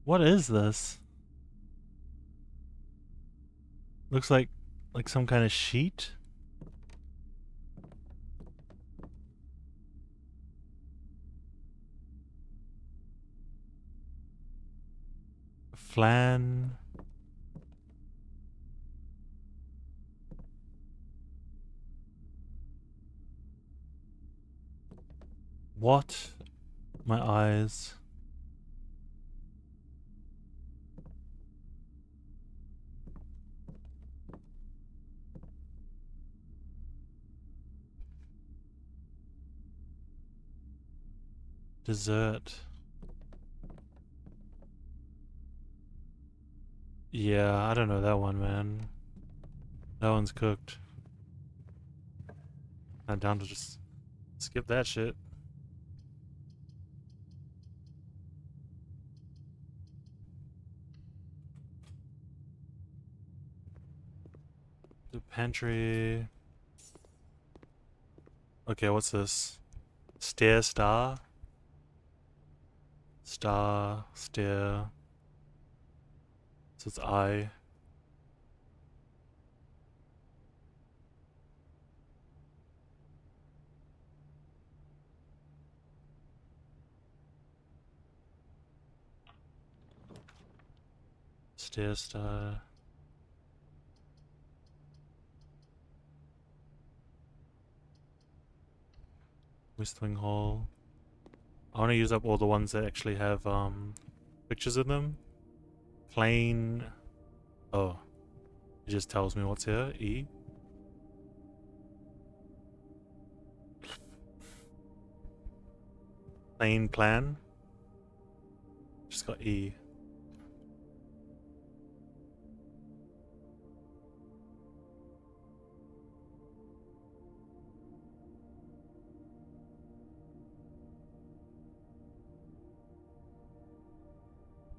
What is this? Looks like some kind of sheet. Flan. What? My eyes. Dessert. Yeah, I don't know that one, man. That one's cooked. I'm down to just skip that shit. The pantry. Okay, what's this? Stair star? Star, stair. So it's I. Stair star. Whistling hall. I want to use up all the ones that actually have pictures in them. Plain. Oh, it just tells me what's here. E. Plain plan. Just got E.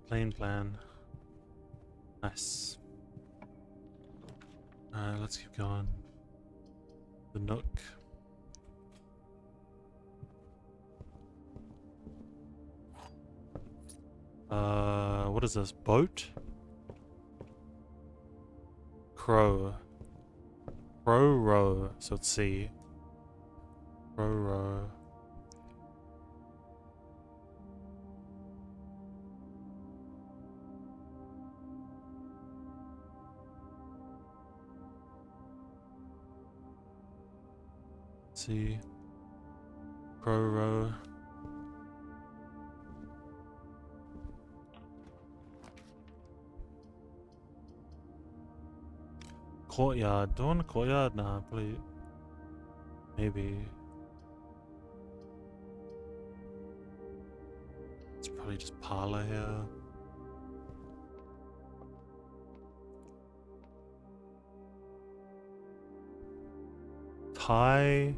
Plain plan. Nice. Alright, let's keep going. The Nook. What is this? Boat? Crow. Crow row. So it's C. Crow row. C. Crow row. Courtyard. Do I want a courtyard? Nah, probably. Maybe. It's probably just parlor here. Thai.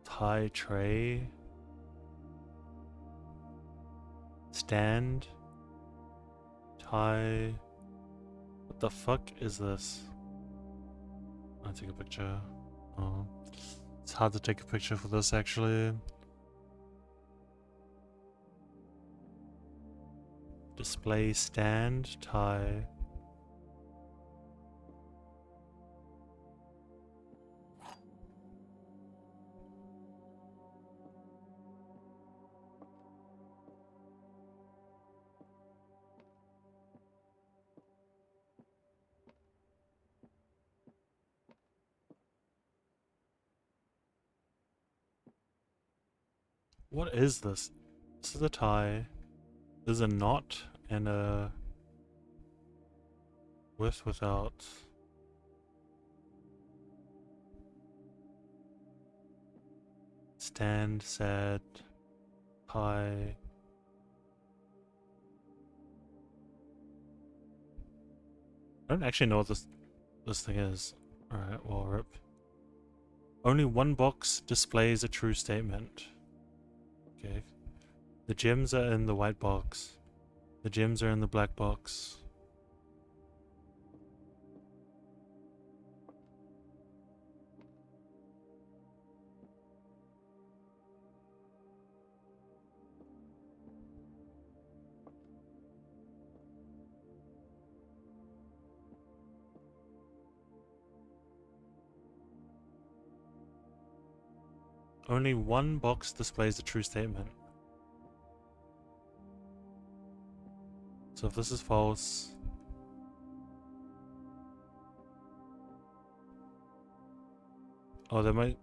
Thai tray. Stand. Thai. What the fuck is this? I'll take a picture. Oh. It's hard to take a picture for this actually. Display stand. Thai. What is this? This is a tie. There's a knot and a with without. Stand, sad, tie. I don't actually know what this thing is. Alright, well, rip. Only one box displays a true statement. Okay. The gems are in the white box. The gems are in the black box. Only one box displays a true statement. So if this is false... Oh, there might...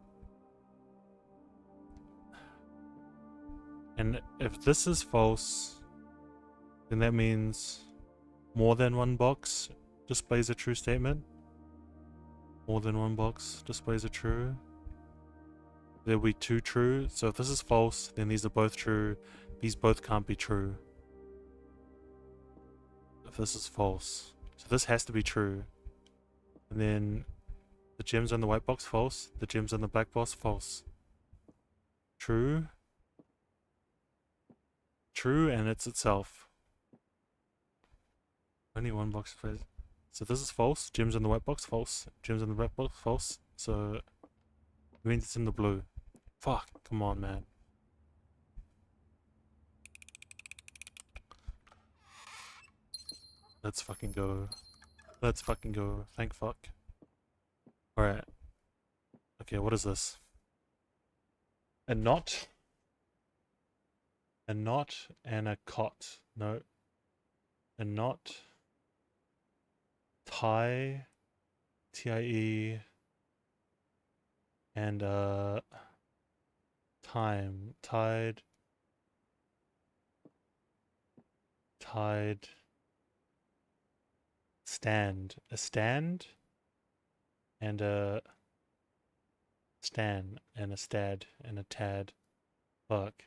And if this is false, then that means more than one box displays a true statement. More than one box displays a true. There'll be two true. So if this is false, then these are both true. These both can't be true. If this is false. So this has to be true. And then the gems on the white box, false. The gems on the black box, false. True. True, and it's itself. Only one box displays. So this is false. Gems on the white box, false. Gems on the black box, false. So it means it's in the blue. Fuck, come on, man. Let's fucking go. Let's fucking go. Thank fuck. Alright. Okay, what is this? A knot. A knot and a cot. No. A knot. Tie. T-I-E. And time. Tide. Tide. Stand. A stand. And a stan. And a stad. And a tad. Fuck.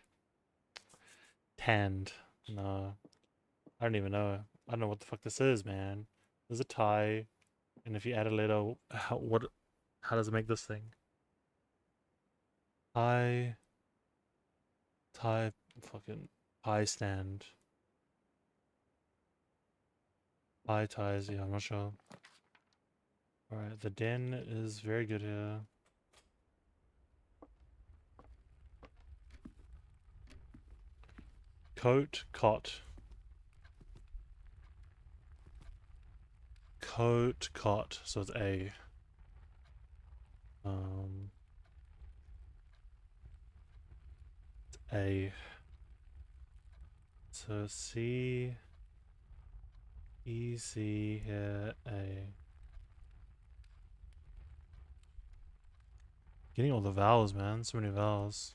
Tanned. No. I don't even know. I don't know what the fuck this is, man. There's a tie. And if you add a letter, how does it make this thing? Tie. Tie. Fucking. Tie stand. High ties, yeah, I'm not sure. Alright, the den is very good here. Coat, cot. Coat, cot, so it's A. Um, A. So C, E, C, here, A. Getting all the vowels, man. So many vowels.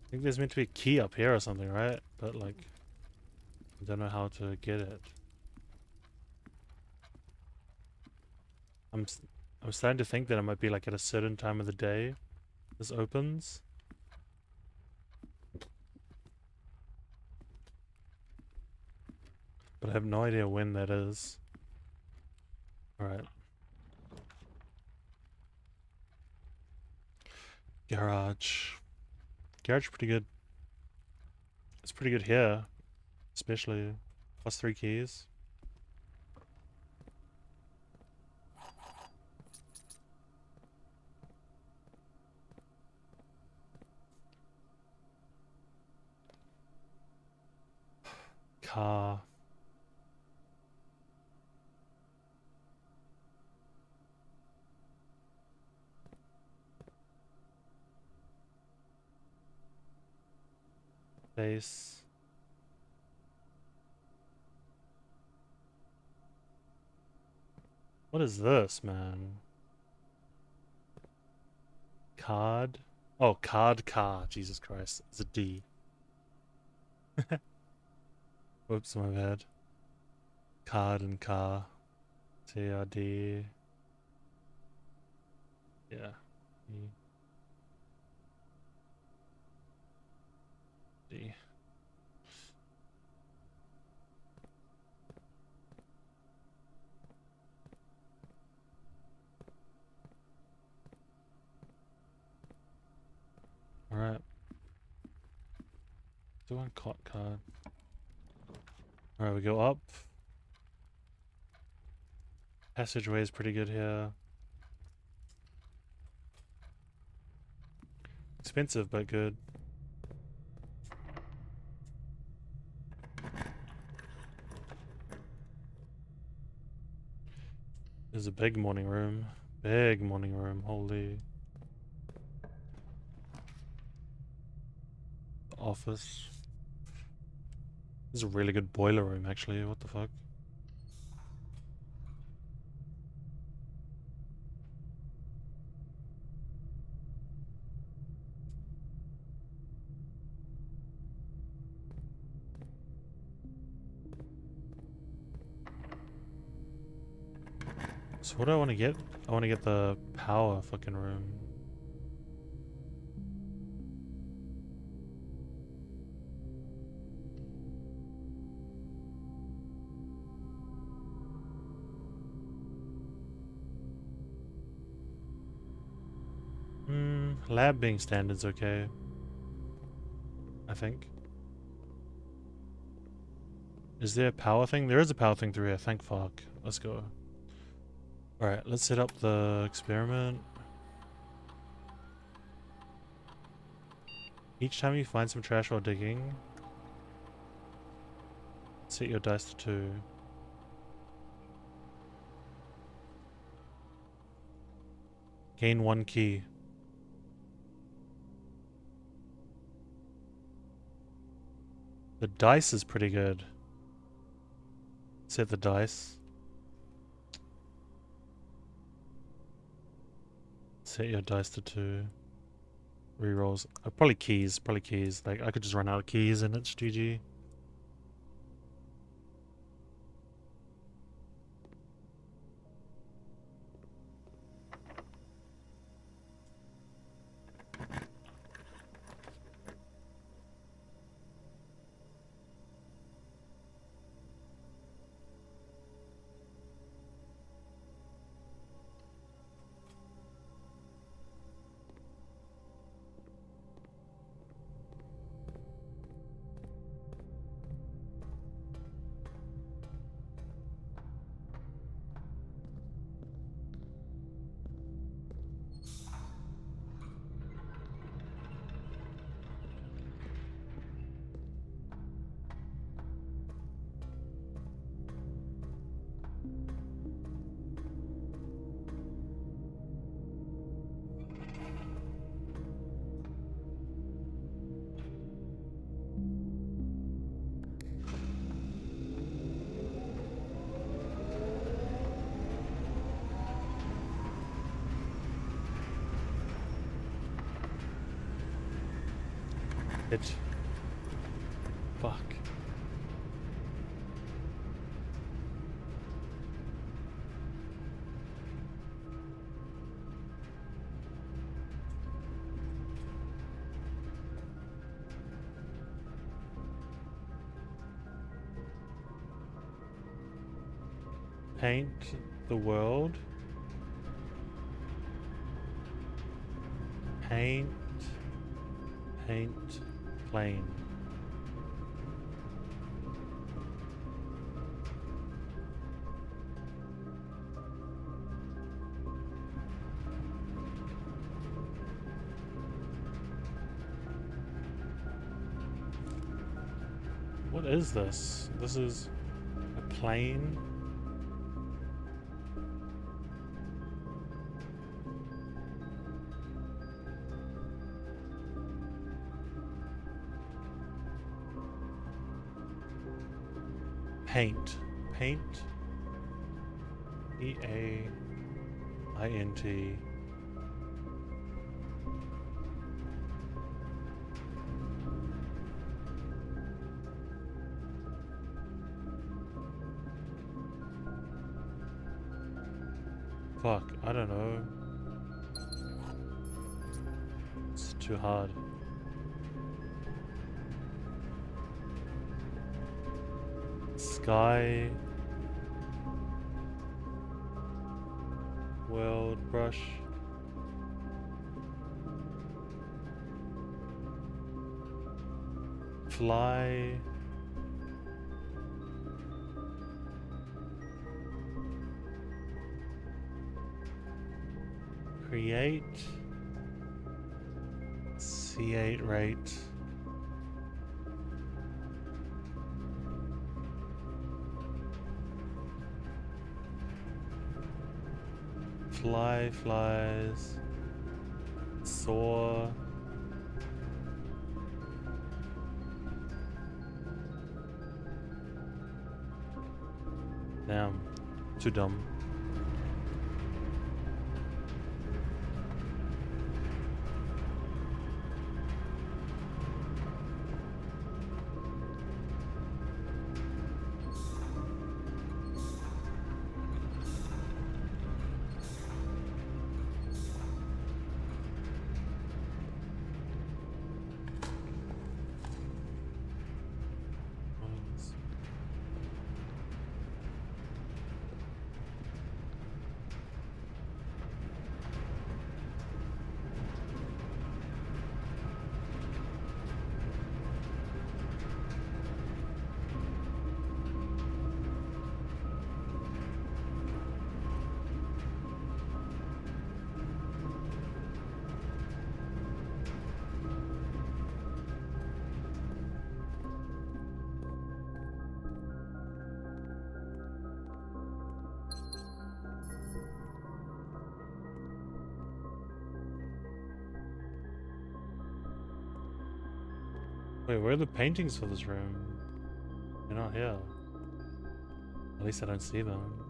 I think there's meant to be a key up here or something, right? But like, I don't know how to get it. I'm I'm starting to think that it might be like at a certain time of the day this opens. But I have no idea when that is. Alright. Garage. Garage pretty good. It's pretty good here. Especially +3 keys. Car. Base. What is this, man? Card. Oh, card car. Jesus Christ. It's a D. Whoops, my bad. Card and car. TRD. Yeah. E. D. Alright. Do one cot card. Alright, we go up. Passageway is pretty good here. Expensive, but good. There's a big morning room. Big morning room, holy. Office. This is a really good boiler room, actually. What the fuck? So what do I want to get? I want to get the power fucking room. Lab being standard's okay. I think. Is there a power thing? There is a power thing through here, thank fuck. Let's go. Alright, let's set up the experiment. Each time you find some trash while digging, set your dice to 2. Gain 1 key. The dice is pretty good. Set the dice. Set your dice to 2. Rerolls. Probably keys. Probably keys. Like, I could just run out of keys and it's GG. It. Fuck. Paint the world. Paint. Paint. Plane. What is this? This is a plane. Paint. Paint. E-A-I-N-T. Fuck, I don't know. It's too hard. Sky. World brush. Fly. Create. C8 rate. Fly, flies. Soar. Damn. Too dumb. Wait, where are the paintings for this room? They're not here. At least I don't see them.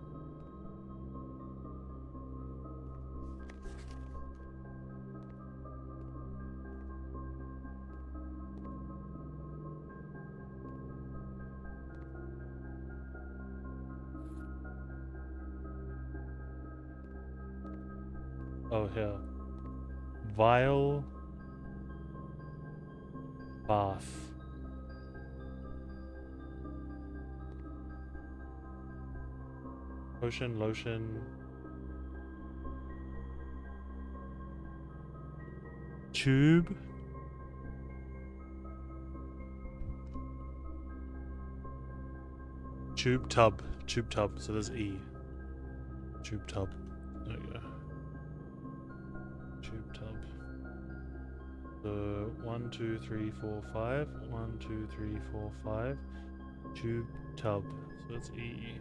Oh, here. Vial. Bath. Potion, lotion. Tube. Tube tub. Tube tub. So there's E. Tube tub. There we go. Tube tub. So 1, 2, 3, 4, 5. 1, 2, 3, 4, 5. Tube tub. So that's E.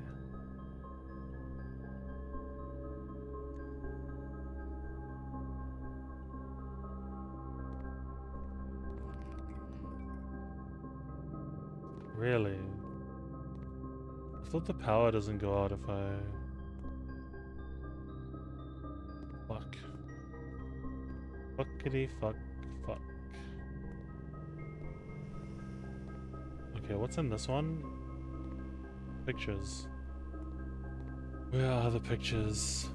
Really? I thought the power doesn't go out if I... Fuck. Fuckity fuck fuck. Okay, what's in this one? Pictures. Where are the pictures?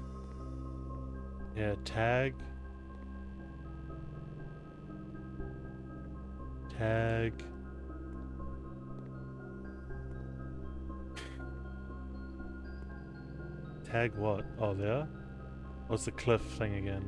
Yeah, tag. Tag. Tag what? Oh, there? Oh, it's the cliff thing again.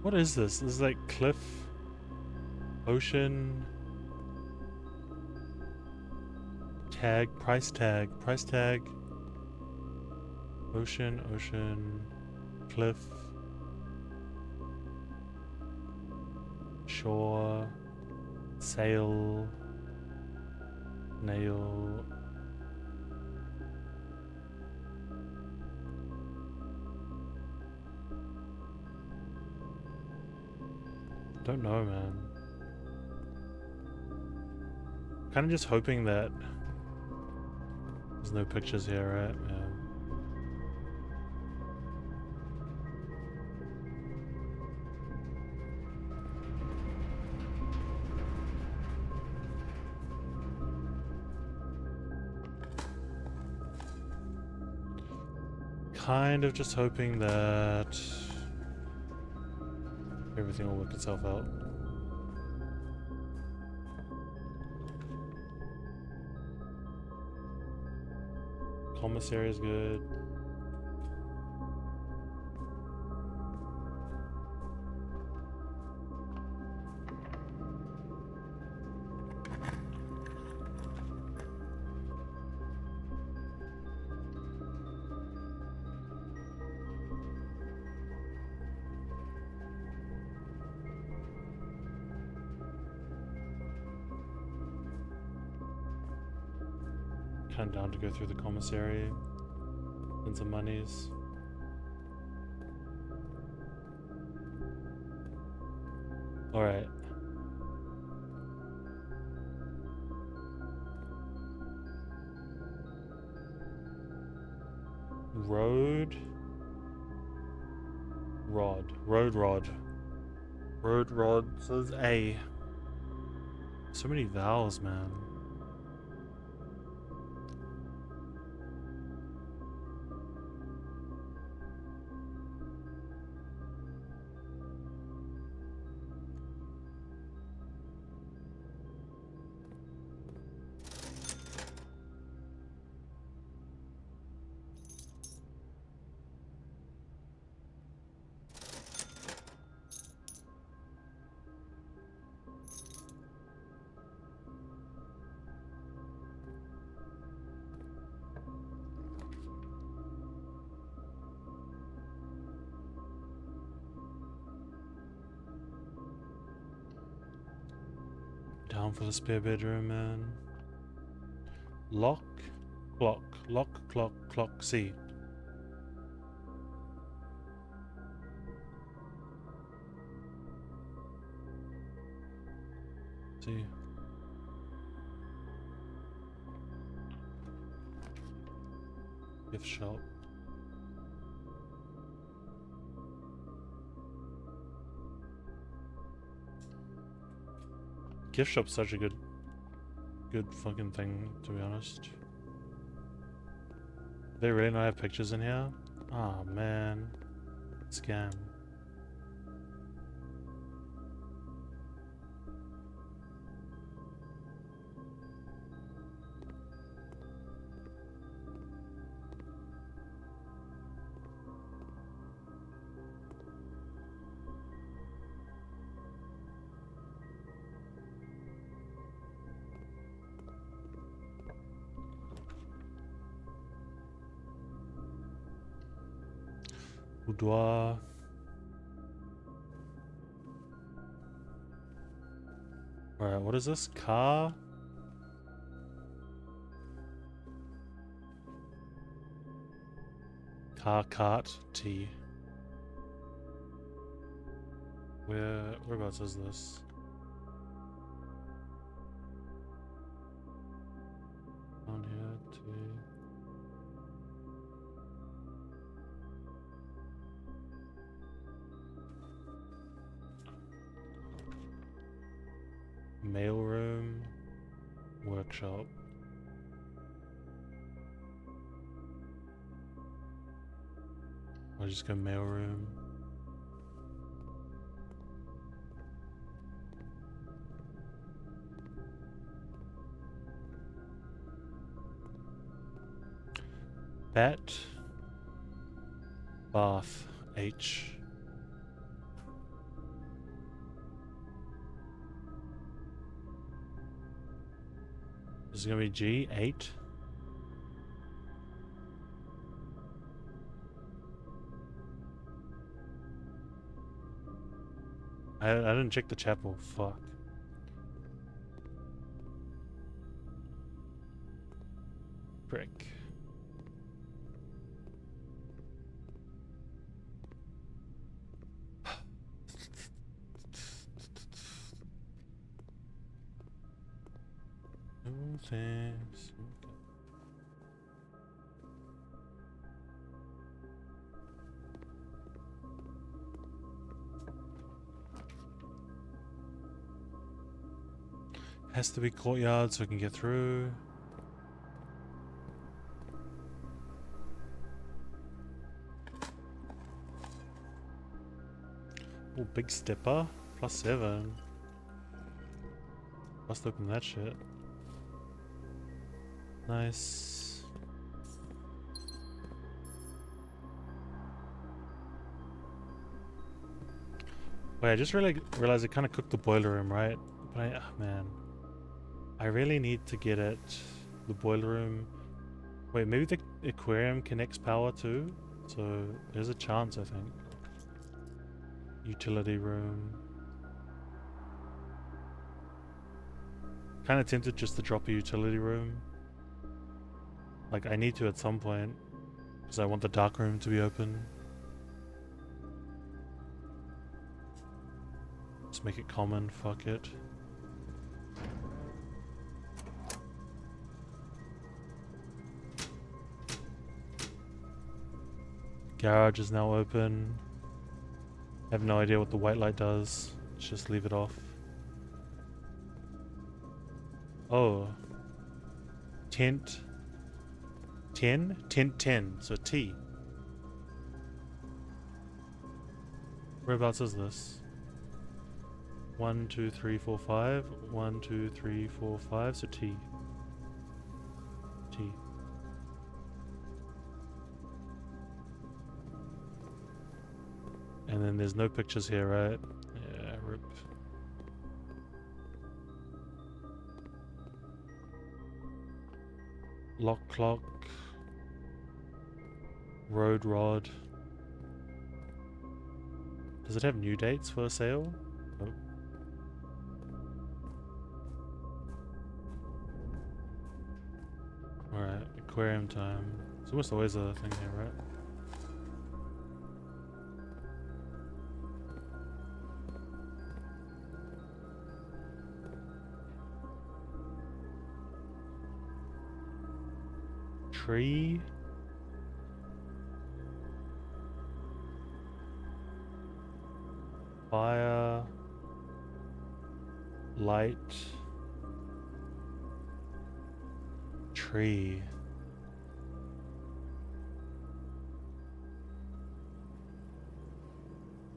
What is this? This is like cliff, ocean, tag, price tag, ocean, cliff, shore, sail, nail. Don't know, man. Kind of just hoping that there's no pictures here, right? Yeah. Kind of just hoping that everything will work itself out. Commissary is good. Kind of down to go through the commissary and some monies. Alright. Road rod. So there's A. So many vowels, man. Down for the spare bedroom, man. Lock, clock, C. See. Gift shop. Gift shop's such a good fucking thing, to be honest. They really not have pictures in here? Oh man. Scam. Boudoir. Alright, what is this? Car? Car cart T. Whereabouts is this? On here, T. Mailroom, workshop. I'll just go mailroom. Bat. Bath, H. This is gonna be G, 8. I didn't check the chapel, fuck. Brick. No thanks. Has to be courtyard so I can get through. Oh, big stepper. +7. Must open that shit. Nice. Wait, I just really realized I kind of cooked the boiler room, right? But man. I really need to get it. The boiler room. Wait, maybe the aquarium connects power too? So there's a chance, I think. Utility room. Kind of tempted just to drop a utility room. Like, I need to at some point. Because I want the dark room to be open. Let's make it common, fuck it. Garage is now open. I have no idea what the white light does. Let's just leave it off. Oh. Tent. 10? Tent 10. So T. Whereabouts is this? 1, 2, 3, 4, 5. 1, 2, 3, 4, 5. So T. T. And then there's no pictures here, right? Yeah, rip. Lock clock. Road rod. Does it have new dates for sale? Nope. Alright, aquarium time. It's almost always a thing here, right? Tree. Fire. Light. Tree.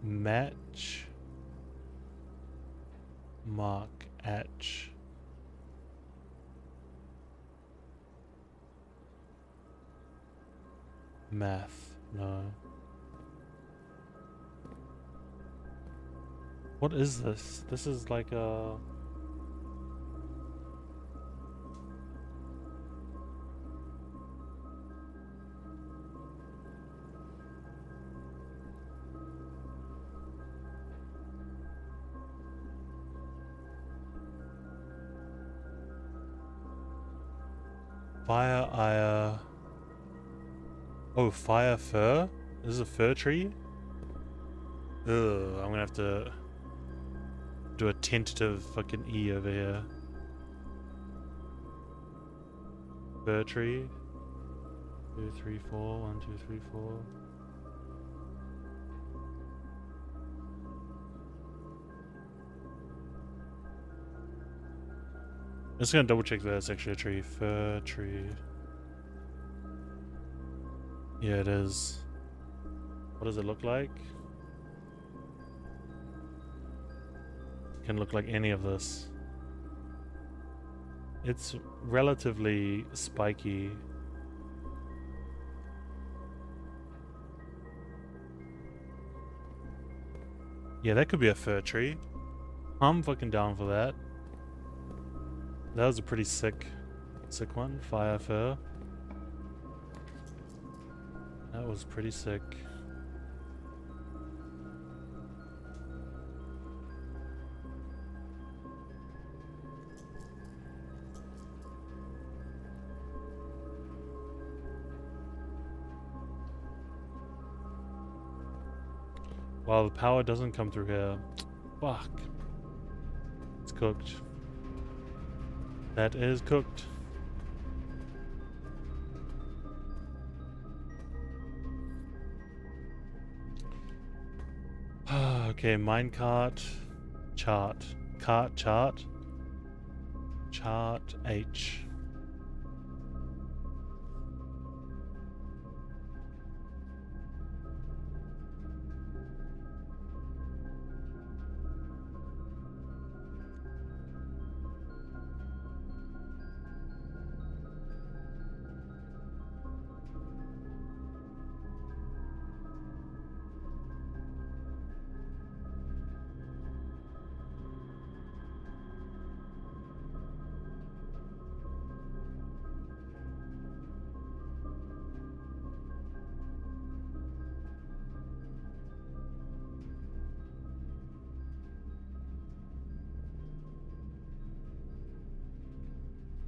Match. Mark. Atch. Math. No. What is this? This is like a... Fire ire. Oh, fire fir? This is a fir tree? Ugh, I'm gonna have to do a tentative fucking E over here. Fir tree. 2, 3, 4. 1, 2, 3, 4. I'm just gonna double check that it's actually a tree. Fir tree. Yeah, it is. What does it look like? It can look like any of this. It's relatively spiky. Yeah, that could be a fir tree. I'm fucking down for that. That was a pretty sick one. Fire fir. That was pretty sick. Wow, the power doesn't come through here. Fuck. It's cooked. That is cooked. Okay, minecart. Chart. Cart chart. Chart H.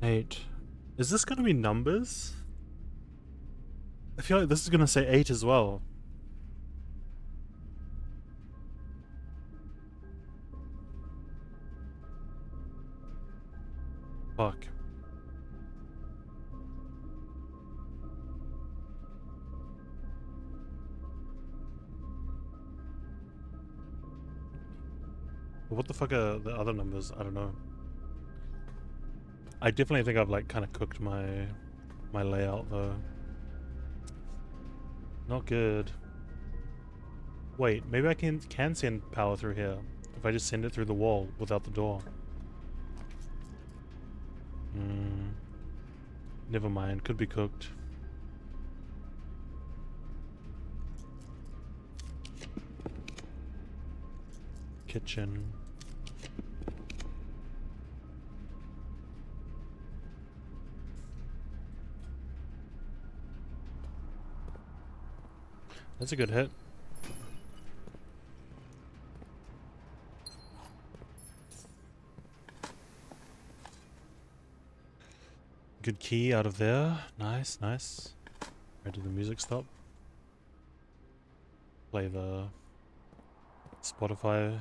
Eight. Is this gonna be numbers? I feel like this is gonna say 8 as well. Fuck. What the fuck are the other numbers? I don't know. I definitely think I've like kind of cooked my layout though. Not good. Wait, maybe I can send power through here if I just send it through the wall without the door. Never mind, could be cooked. Kitchen. That's a good hit. Good key out of there. Nice, nice. Where did the music stop? Play the Spotify.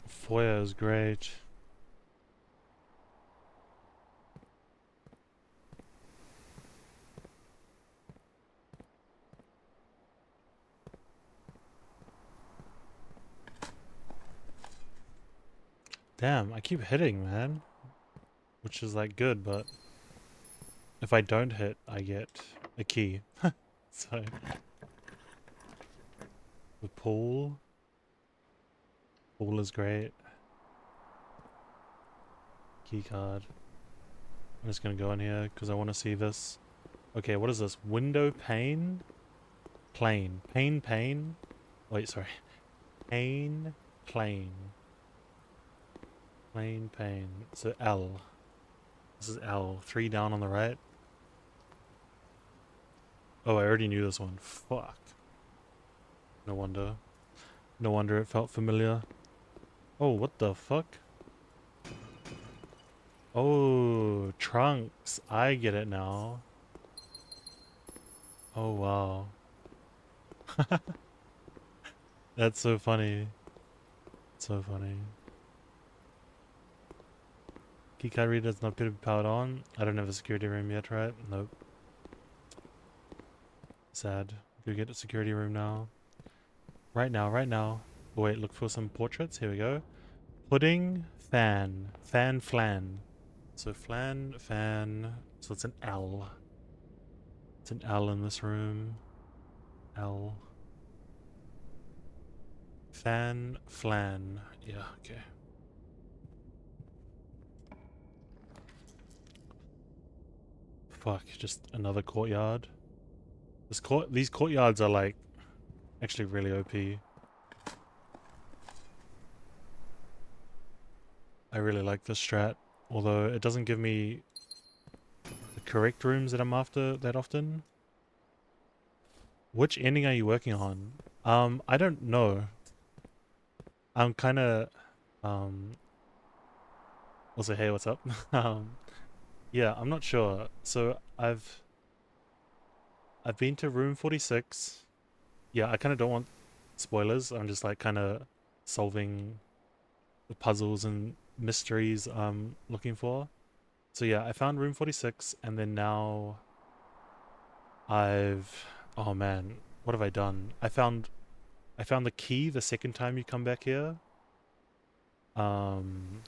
Foyer is great. Damn, I keep hitting, man. Which is like good, but if I don't hit, I get a key. So the pool. Pool is great. Key card. I'm just gonna go in here because I want to see this. Okay, what is this? Window pane? Plane. Pane. Wait, sorry. Pane. Plane. Plane pane. So L. This is L. 3 down on the right. Oh, I already knew this one. Fuck. No wonder. No wonder it felt familiar. Oh, what the fuck? Oh, trunks. I get it now. Oh, wow. That's so funny. So funny. Keycard reader does not appear to be powered on. I don't have a security room yet, right? Nope. Sad. Go get a security room now. Right now, right now. Oh, wait, look for some portraits. Here we go. Pudding, fan. Fan, flan. So flan, fan. So it's an L. It's an L in this room. L. Fan, flan. Yeah, okay. Fuck, just another courtyard. These courtyards are like actually really OP. I really like this strat, although it doesn't give me the correct rooms that I'm after that often. Which ending are you working on? I don't know. I'm kind of also, hey, what's up? Yeah, I'm not sure. So I've been to room 46. Yeah, I kind of don't want spoilers. I'm just like kind of solving the puzzles and mysteries I'm looking for. So yeah, I found room 46, and then now oh man, what have I done? I found the key the second time you come back here. Um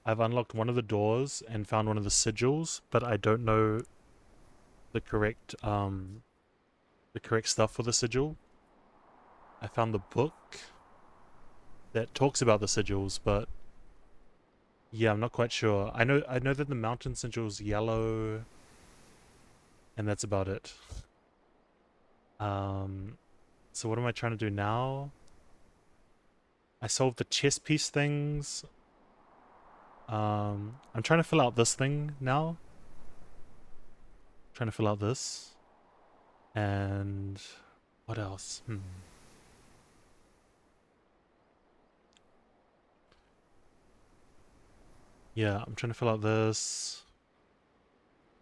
I've unlocked one of the doors and found one of the sigils, but I don't know the correct stuff for the sigil. I found the book that talks about the sigils, but yeah, I'm not quite sure. I know that the mountain sigil's yellow, and that's about it. Um so what am I trying to do now? I solved the chess piece things. I'm trying to fill out this thing now. Trying to fill out this. And what else? Yeah, I'm trying to fill out this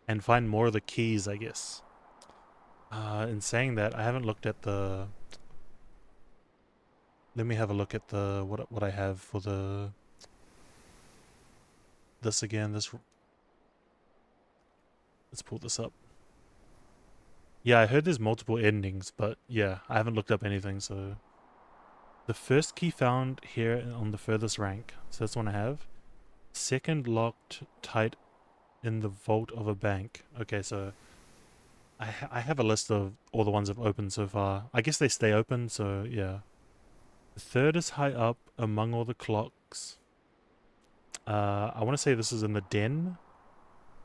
and find more of the keys, I guess. In saying that, I haven't looked at the. Let me have a look at the what I have for the this again. Let's pull this up. Yeah, I heard there's multiple endings, but yeah, I haven't looked up anything. So the first key found here on the furthest rank. So that's one I have. Second locked tight in the vault of a bank. Okay, so I have a list of all the ones I've opened so far. I guess they stay open, so yeah. The third is high up among all the clocks. I want to say this is in the den,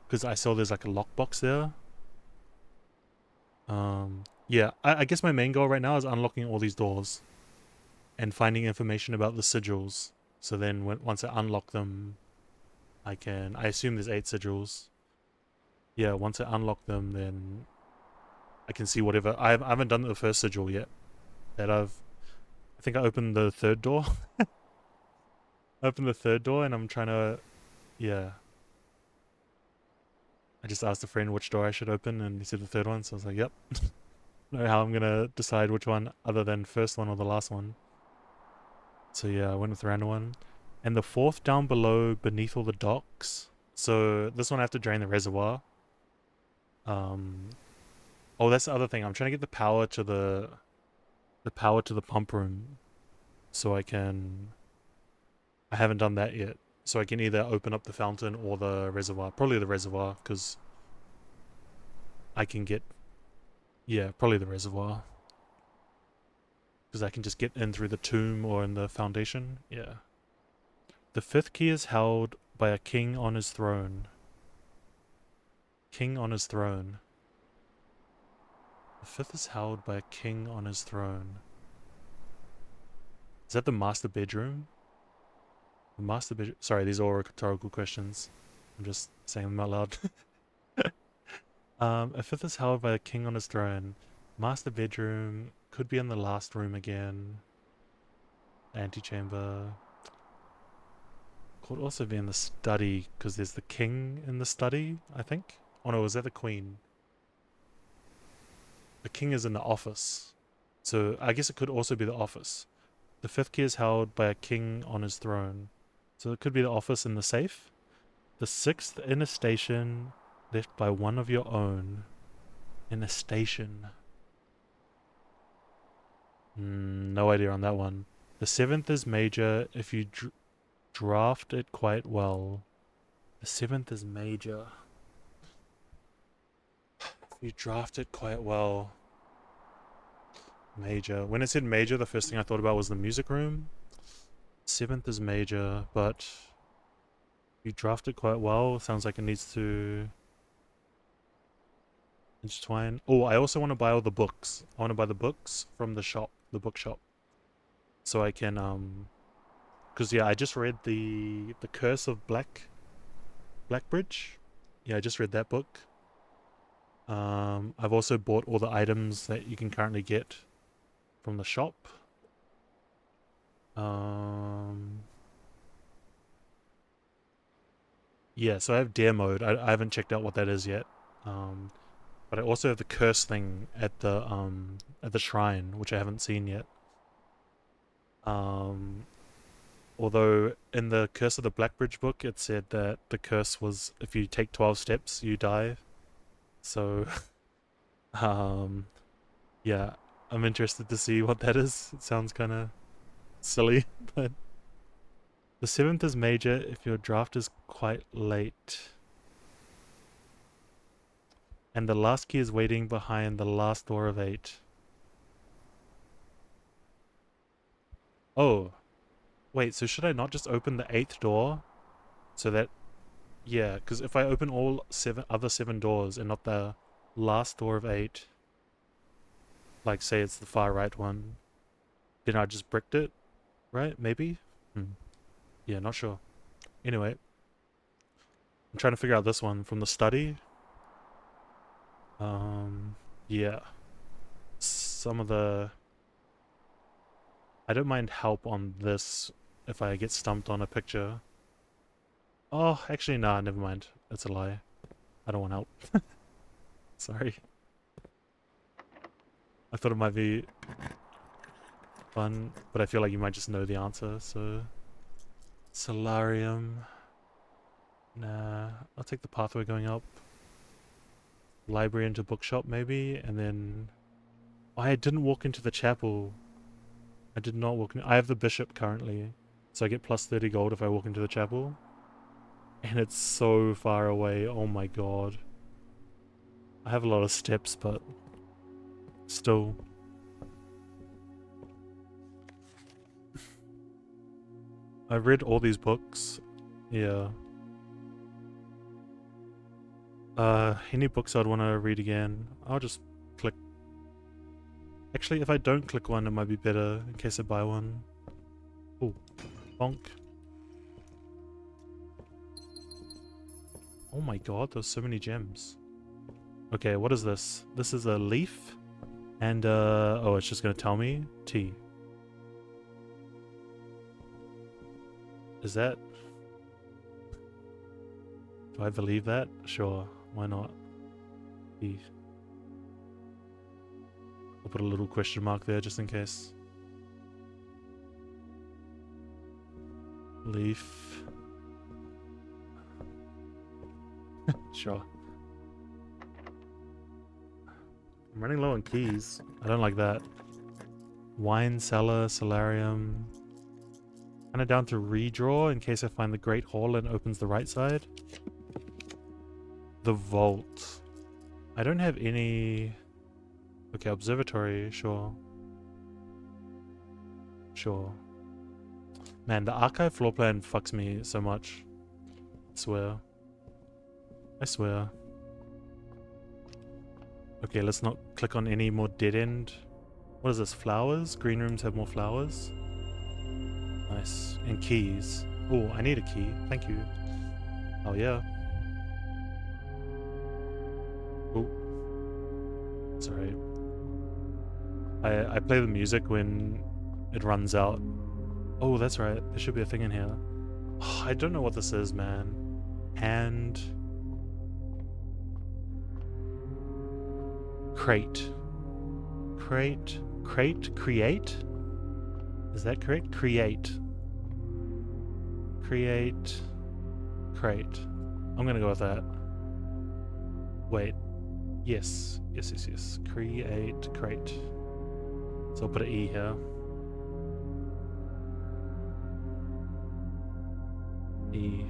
because I saw there's like a lockbox there. Yeah, I guess my main goal right now is unlocking all these doors and finding information about the sigils. So then once I unlock them, I assume there's 8 sigils. Yeah, once I unlock them, then I can see whatever. I haven't done the first sigil yet. I think I opened the third door. Opened the third door, and I'm trying to, yeah. I just asked a friend which door I should open, and he said the third one, so I was like, yep. Know how I'm gonna decide which one other than first one or the last one. So yeah, I went with the random one. And the fourth down below, beneath all the docks. So this one I have to drain the reservoir. Oh, that's the other thing. I'm trying to get the power to the pump room, so I haven't done that yet. So I can either open up the fountain or the reservoir. Probably the reservoir, because I can get, yeah, probably the reservoir. Because I can just get in through the tomb or in the foundation. Yeah. The fifth key is held by a king on his throne. King on his throne. The fifth is held by a king on his throne. Is that the master bedroom? The master bedroom. Sorry, these are all rhetorical questions. I'm just saying them out loud. A fifth is held by a king on his throne. Master bedroom could be in the last room again. Antechamber. Could also be in the study because there's the king in the study, I think. Oh no, is that the queen? The king is in the office. So I guess it could also be the office. The fifth key is held by a king on his throne. So it could be the office and the safe. The sixth in a station left by one of your own. In a station. No idea on that one. The seventh is major if you draft it quite well. The seventh is major. If you draft it quite well. Major. When it said major, the first thing I thought about was the music room. Seventh is major, but you draft it quite well. Sounds like it needs to intertwine. Oh, I also want to buy all the books. I want to buy the books from the shop, the bookshop. So I can, because yeah, I just read the Curse of Blackbridge. Yeah, I just read that book. I've also bought all the items that you can currently get from the shop. Yeah, so I have dare mode. I haven't checked out what that is yet. But I also have the curse thing at the shrine, which I haven't seen yet. Although in the Curse of the Blackbridge book, it said that the curse was if you take 12 steps, you die. So, yeah, I'm interested to see what that is. It sounds kind of silly, but the seventh is major if your draft is quite late. And the last key is waiting behind the last door of 8. Oh, wait, so should I not just open the 8th door? So that, yeah, because if I open all other 7 doors and not the last door of 8, like say it's the far right one, then I just bricked it, right? Maybe? Yeah, not sure. Anyway, I'm trying to figure out this one from the study. Yeah. Some of the... I don't mind help on this if I get stumped on a picture. Oh, actually, nah, never mind. It's a lie. I don't want help. Sorry. I thought it might be fun, but I feel like you might just know the answer, so... Solarium. Nah, I'll take the pathway going up. Library into bookshop, maybe, and then... Oh, I didn't walk into the chapel. I did not walk in. I have the bishop currently, so I get plus 30 gold if I walk into the chapel. And it's so far away, oh my god. I have a lot of steps, but still. I've read all these books. Yeah. Any books I'd want to read again, I'll just click. Actually, if I don't click one, it might be better in case I buy one. Oh, bonk. Oh my god, there's so many gems. Okay, what is this? This is a leaf. And, oh, it's just gonna tell me? T. Is that... Do I believe that? Sure, why not? T. I'll put a little question mark there just in case. Leaf. Sure. I'm running low on keys. I don't like that. Wine cellar, solarium. Kind of down to redraw in case I find the Great Hall and opens the right side. The vault. I don't have any... Okay, observatory, sure. Sure. Man, the archive floor plan fucks me so much. I swear. I swear. Okay, let's not click on any more dead end. What is this? Flowers? Green rooms have more flowers? Nice. And keys. Oh, I need a key. Thank you. Oh, yeah. Oh. Sorry. I play the music when it runs out. Oh, that's right. There should be a thing in here. Oh, I don't know what this is, man. And... crate. Crate. Crate? Create? Is that correct? Create. Create. Crate. I'm gonna go with that. Wait. Yes. Yes, yes, yes. Create. Crate. So I'll put an E here. E.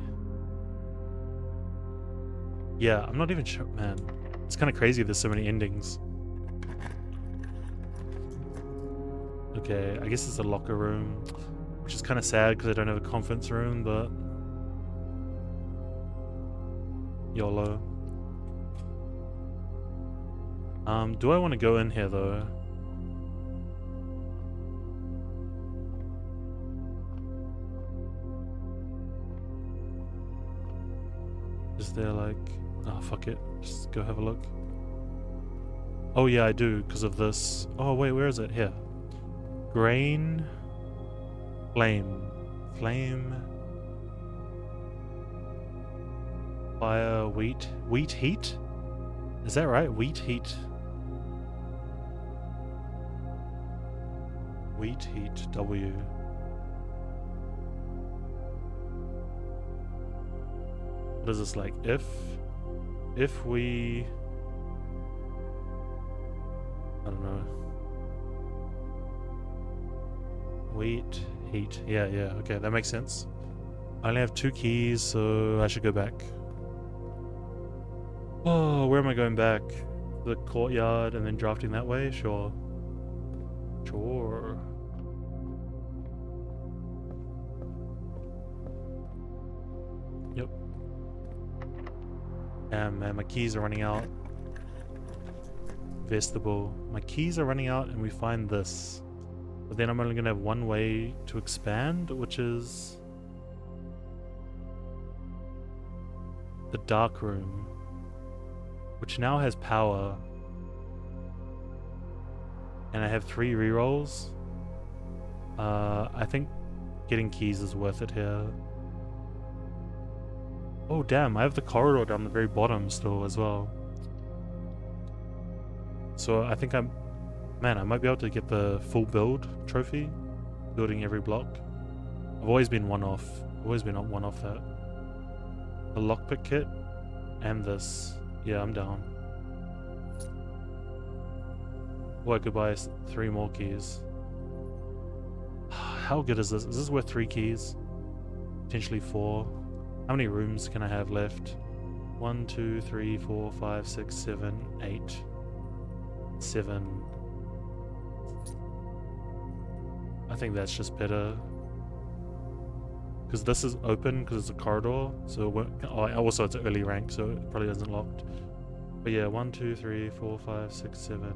Yeah, I'm not even sure, man. It's kind of crazy there's so many endings. Okay, I guess it's a locker room, which is kind of sad because I don't have a conference room, but... YOLO. Do I want to go in here, though? Is there, like... Oh, fuck it. Just go have a look. Oh, yeah, I do, because of this. Oh, wait, where is it? Here. Grain, flame, fire, wheat, heat? Is that right? Wheat, heat. Wheat, heat, W. What is this like? If we... I don't know. Wheat, heat. Yeah, yeah, okay, that makes sense. I only have 2 keys, so I should go back. Oh, where am I going back? The courtyard and then drafting that way? Sure. Sure. Yep. Man, my keys are running out. Vestibule. My keys are running out and we find this. But then I'm only going to have one way to expand, which is... the dark room. Which now has power. And I have 3 rerolls. I think getting keys is worth it here. Oh damn, I have the corridor down the very bottom still as well. So I think I'm... Man, I might be able to get the full build trophy. Building every block. I've always been one off. Always been one off that. The lockpick kit. And this. Yeah, I'm down. Or I could buy 3 more keys. How good is this? Is this worth 3 keys? Potentially 4. How many rooms can I have left? 1, 2, 3, 4, 5, 6, 7, 8. 7. I think that's just better. Because this is open because it's a corridor. So also it's an early rank, so it probably isn't locked. But yeah, 1, 2, 3, 4, 5, 6, 7.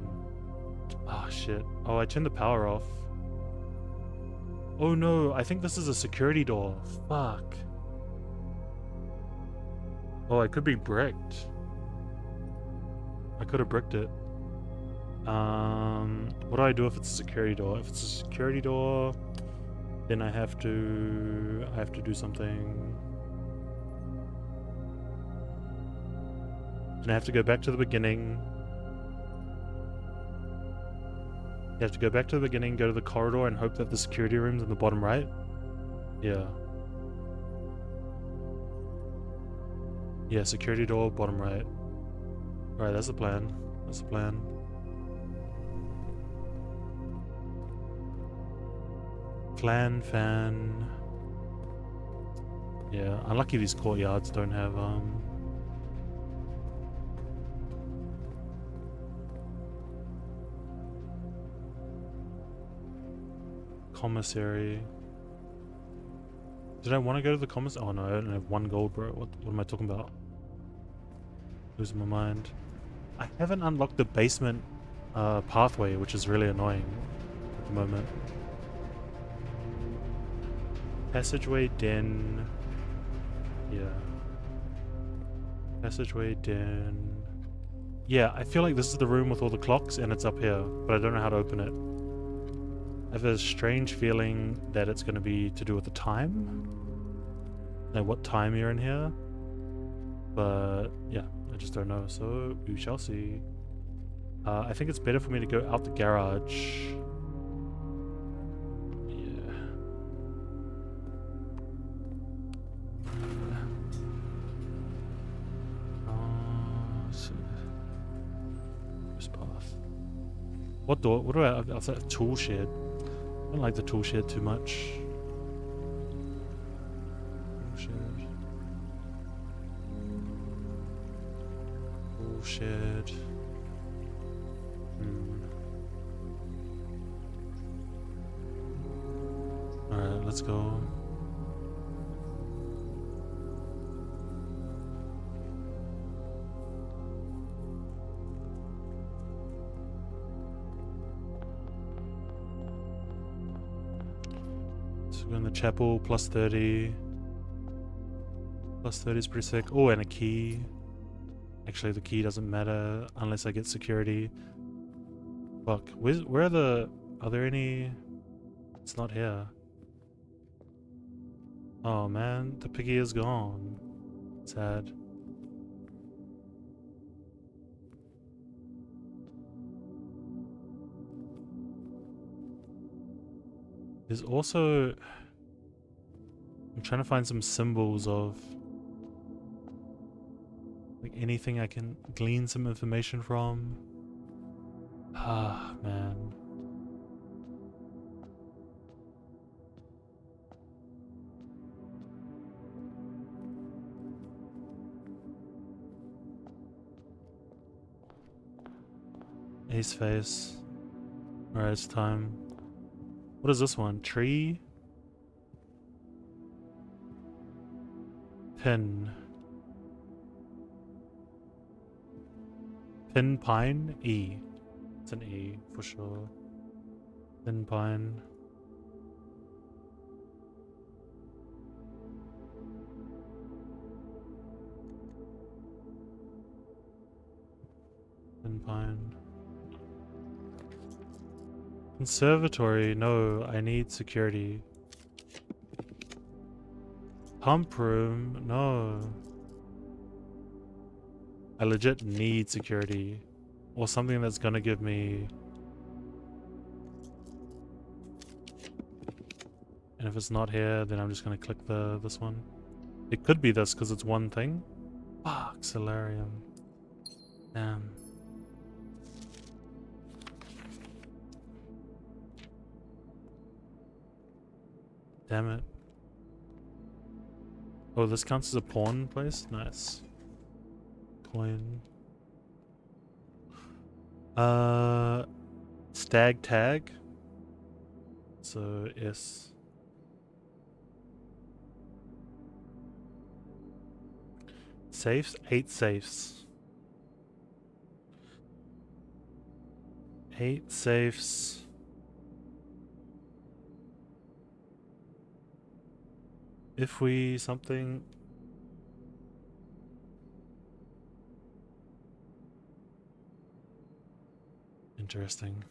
Oh shit. Oh, I turned the power off. Oh no, I think this is a security door. Fuck. Oh, I could be bricked. I could have bricked it. What do I do if it's a security door? If it's a security door, then I have to do something. And I have to go back to the beginning. You have to go back to the beginning, go to the corridor, and hope that the security room's in the bottom right. Yeah. Yeah, security door, bottom right. Alright, that's the plan. That's the plan. Clan, fan. Yeah, unlucky these courtyards don't have, commissary. Did I want to go to the commissary? Oh no, I don't have 1 gold, bro. What am I talking about? Losing my mind. I haven't unlocked the basement pathway, which is really annoying at the moment. Passageway den. Yeah. Passageway den. Yeah, I feel like this is the room with all the clocks and it's up here, but I don't know how to open it. I have a strange feeling that it's going to be to do with the time. Like what time you're in here. But yeah, I just don't know. So we shall see. I think it's better for me to go out the garage. Yeah. This path. What door? What do I? Outside a tool shed. I don't like the tool shed too much. Tool shed. Tool shed. Alright, let's go. So go in the chapel, plus 30. Plus 30 is pretty sick. Oh, and a key. Actually, the key doesn't matter unless I get security. Fuck. Where are the... Are there any... It's not here. Oh man, the piggy is gone. Sad. There's also... I'm trying to find some symbols of... like anything I can glean some information from. Ah, man. Ace face. Alright, it's time. What is this one? Tree? Pin. Pin pine? E. It's an E for sure. Pin pine. Pin pine. Conservatory, no, I need security. Pump room, no. I legit need security. Or something that's gonna give me... And if it's not here, then I'm just gonna click this one. It could be this, because it's one thing. Fuck, solarium. Damn. Damn it. Oh, this counts as a pawn place? Nice. Coin. Stag tag. So, S. Safes? 8 safes. 8 safes. If we something... Interesting.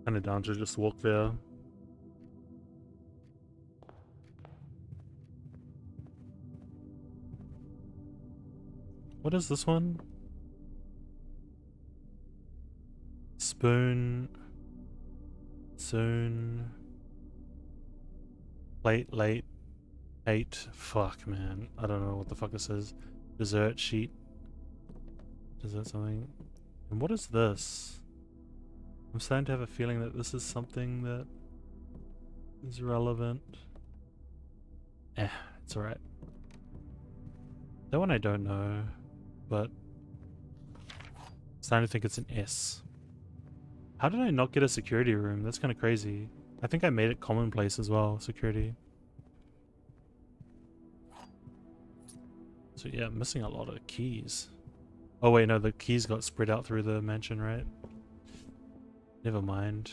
Kinda down to just walk there. What is this one? Spoon. Soon. Plate, late. 8. Fuck, man. I don't know what the fuck this is. Dessert sheet. Dessert something. And what is this? I'm starting to have a feeling that this is something that is relevant. It's alright. That one I don't know, but I'm starting to think it's an S. How did I not get a security room? That's kind of crazy. I think I made it commonplace as well, security. So yeah, I'm missing a lot of keys. Oh wait, no, the keys got spread out through the mansion, right? Never mind.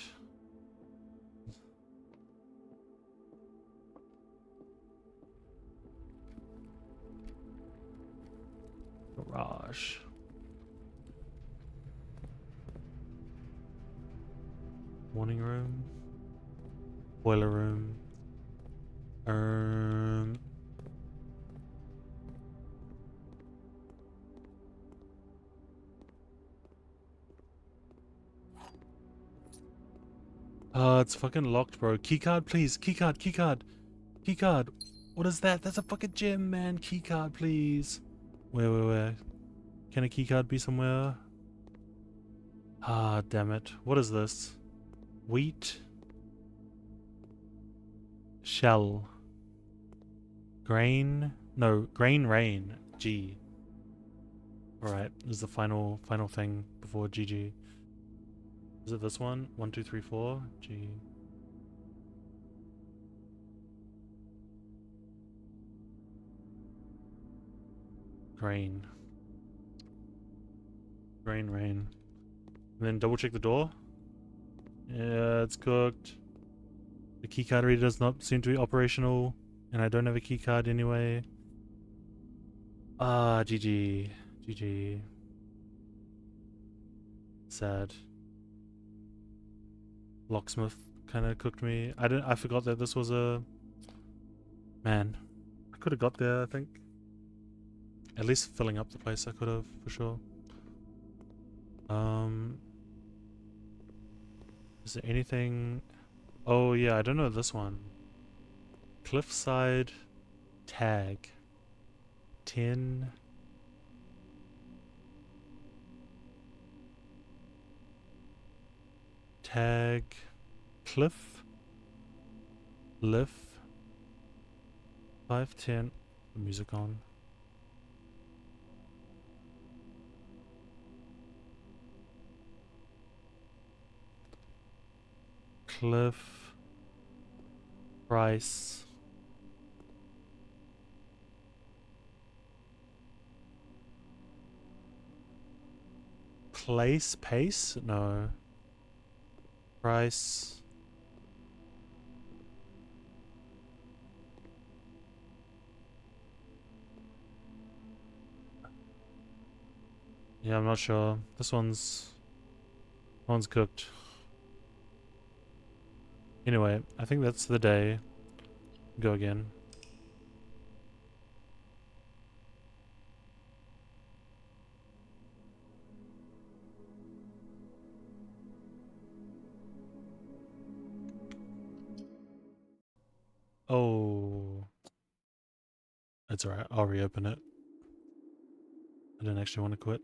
Garage. Morning room. Boiler room. It's fucking locked, bro. Keycard, please. Keycard, keycard. Keycard. What is that? That's a fucking gem, man. Keycard, please. Where? Can a keycard be somewhere? Ah, damn it. What is this? Wheat. Shell. Grain. No, grain rain. G. Alright, this is the final thing before GG. Is it this one? 1, 2, 3, 4. G. Grain. Grain rain. And then double check the door. Yeah, it's cooked. The keycard reader does not seem to be operational, and I don't have a keycard anyway. Ah, GG. GG. Sad. Locksmith kind of cooked me. I forgot that this was a... Man. I could have got there, I think. At least filling up the place I could have, for sure. Is there anything... Oh yeah, I don't know this one. Cliffside tag. 10. Tag. Cliff. Liff. 510. The music on. Cliff. Price. Place? Pace? No. Price. Yeah, I'm not sure. This one's cooked. Anyway, I think that's the day. Go again. Oh. That's alright, I'll reopen it. I didn't actually want to quit.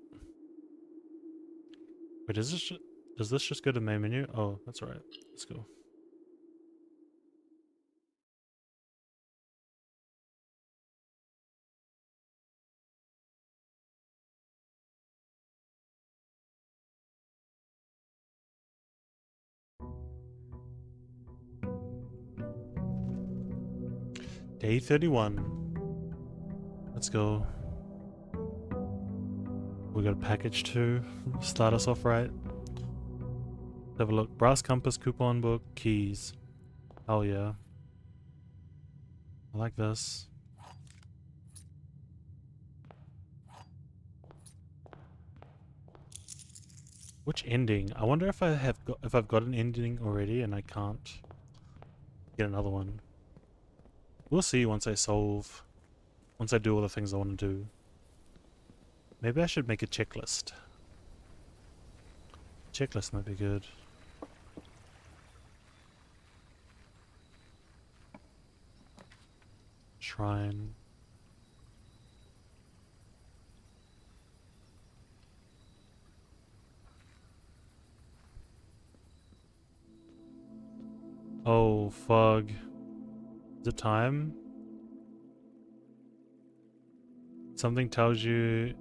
Wait, does this just go to main menu? Oh, that's alright. Let's go. Day 31. Let's go. We got a package too. Start us off right. Have a look. Brass compass, coupon book, keys. Hell yeah. I like this. Which ending? I wonder if I've got an ending already and I can't get another one. We'll see once I do all the things I want to do. Maybe I should make a checklist. Checklist might be good. Shrine. Oh, fug. Is it time? Something tells you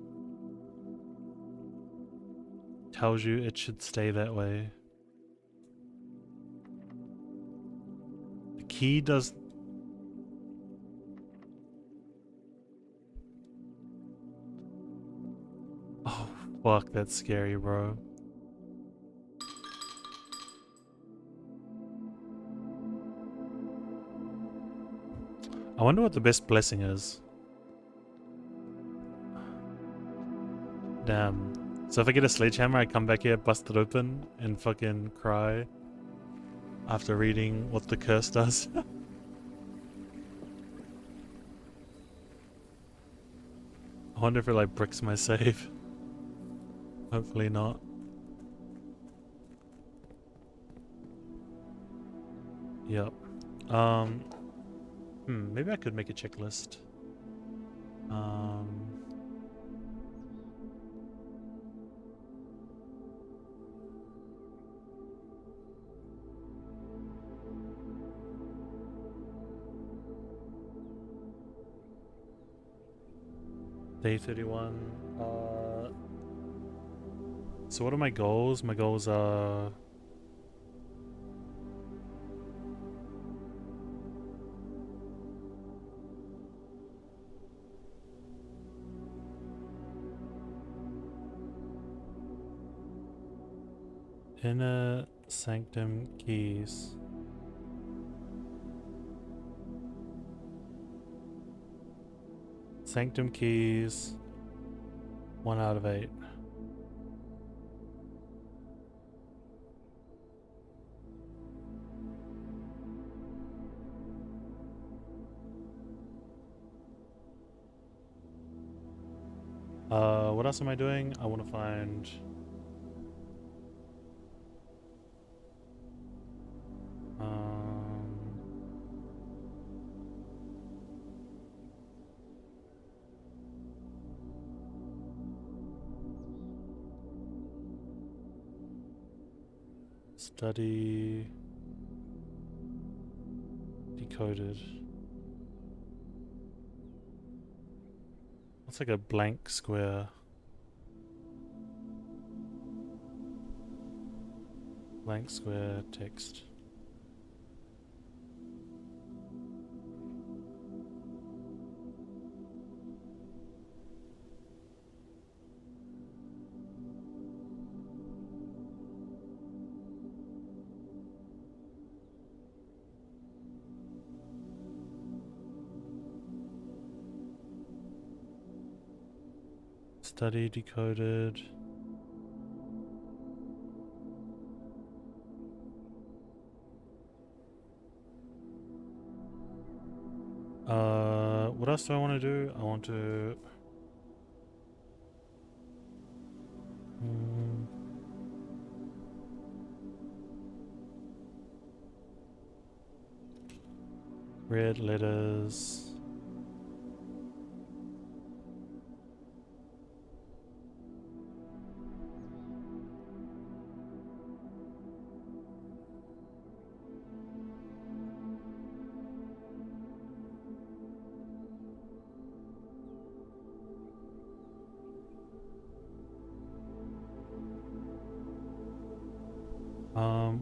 it should stay that way. The key does... Oh, Fuck, that's scary, bro. I wonder what the best blessing is. Damn. So if I get a sledgehammer, I come back here, bust it open, and fucking cry after reading what the curse does. I wonder if it like bricks my save. Hopefully not. Yep. Maybe I could make a checklist. Day 31. So what are my goals? My goals are... Inner Sanctum Keys. Sanctum Keys. 1 out of 8. What else am I doing? I want to find... Study... Decoded. What's like a blank square? Blank square text. Study decoded. What else do I want to do? I want to... Red letters.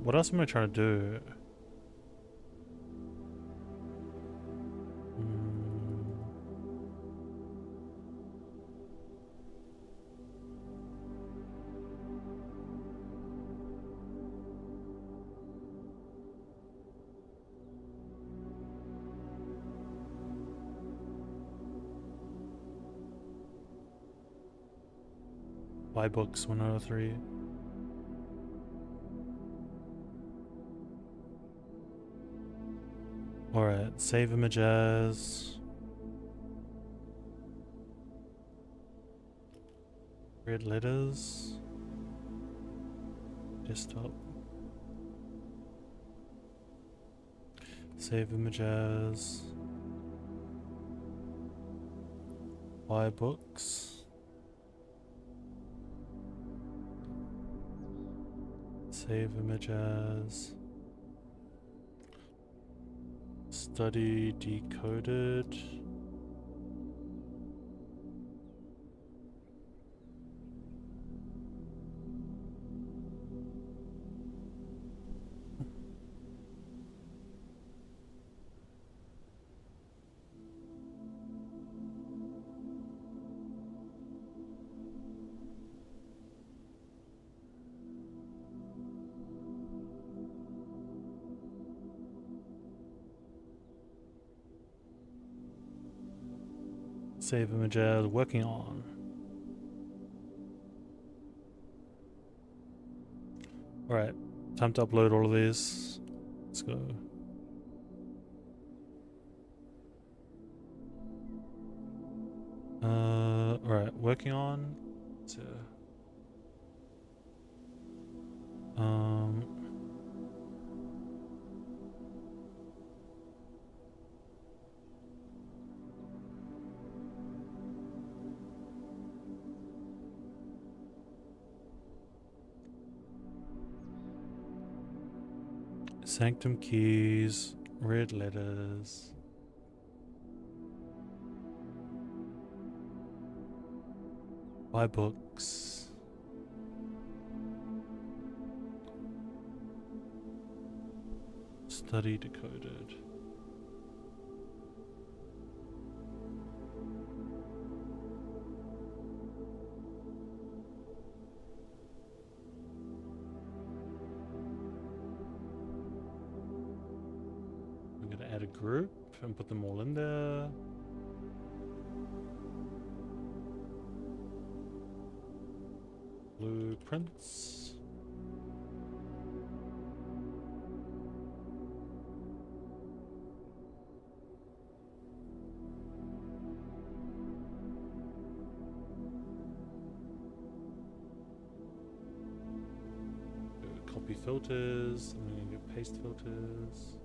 What else am I trying to do? Buy books 103. Alright, save image as... Red letters. Desktop. Save image as... Buy books. Save image as... Study decoded. Save image as working on. Alright, time to upload all of these. Let's go. Alright, working on. So, Sanctum keys, red letters. Buy books. Study decoded. I'm gonna add a group and put them all in there. Blueprints. Copy filters. I'm gonna get paste filters.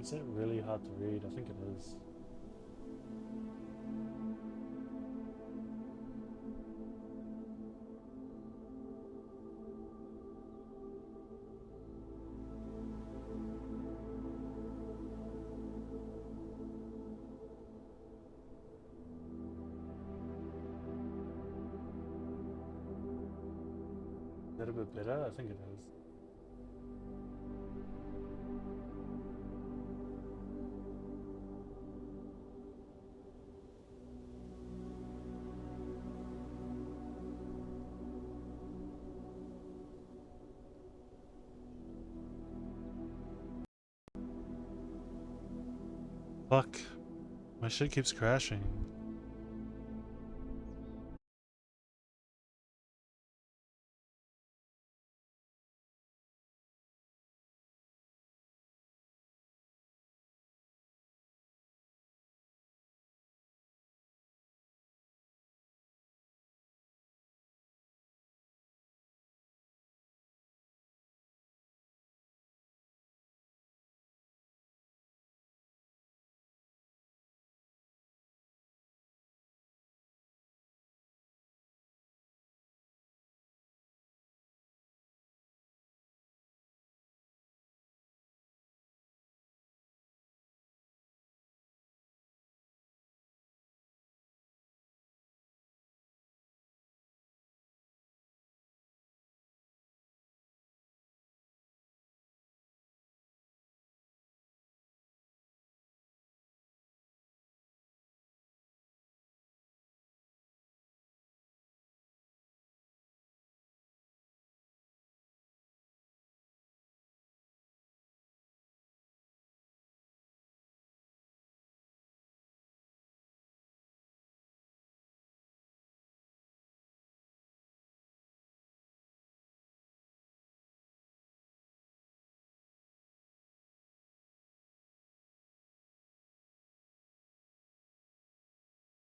is that really hard to read? I think it is. Is that a bit better? I think it is. Fuck. My shit keeps crashing.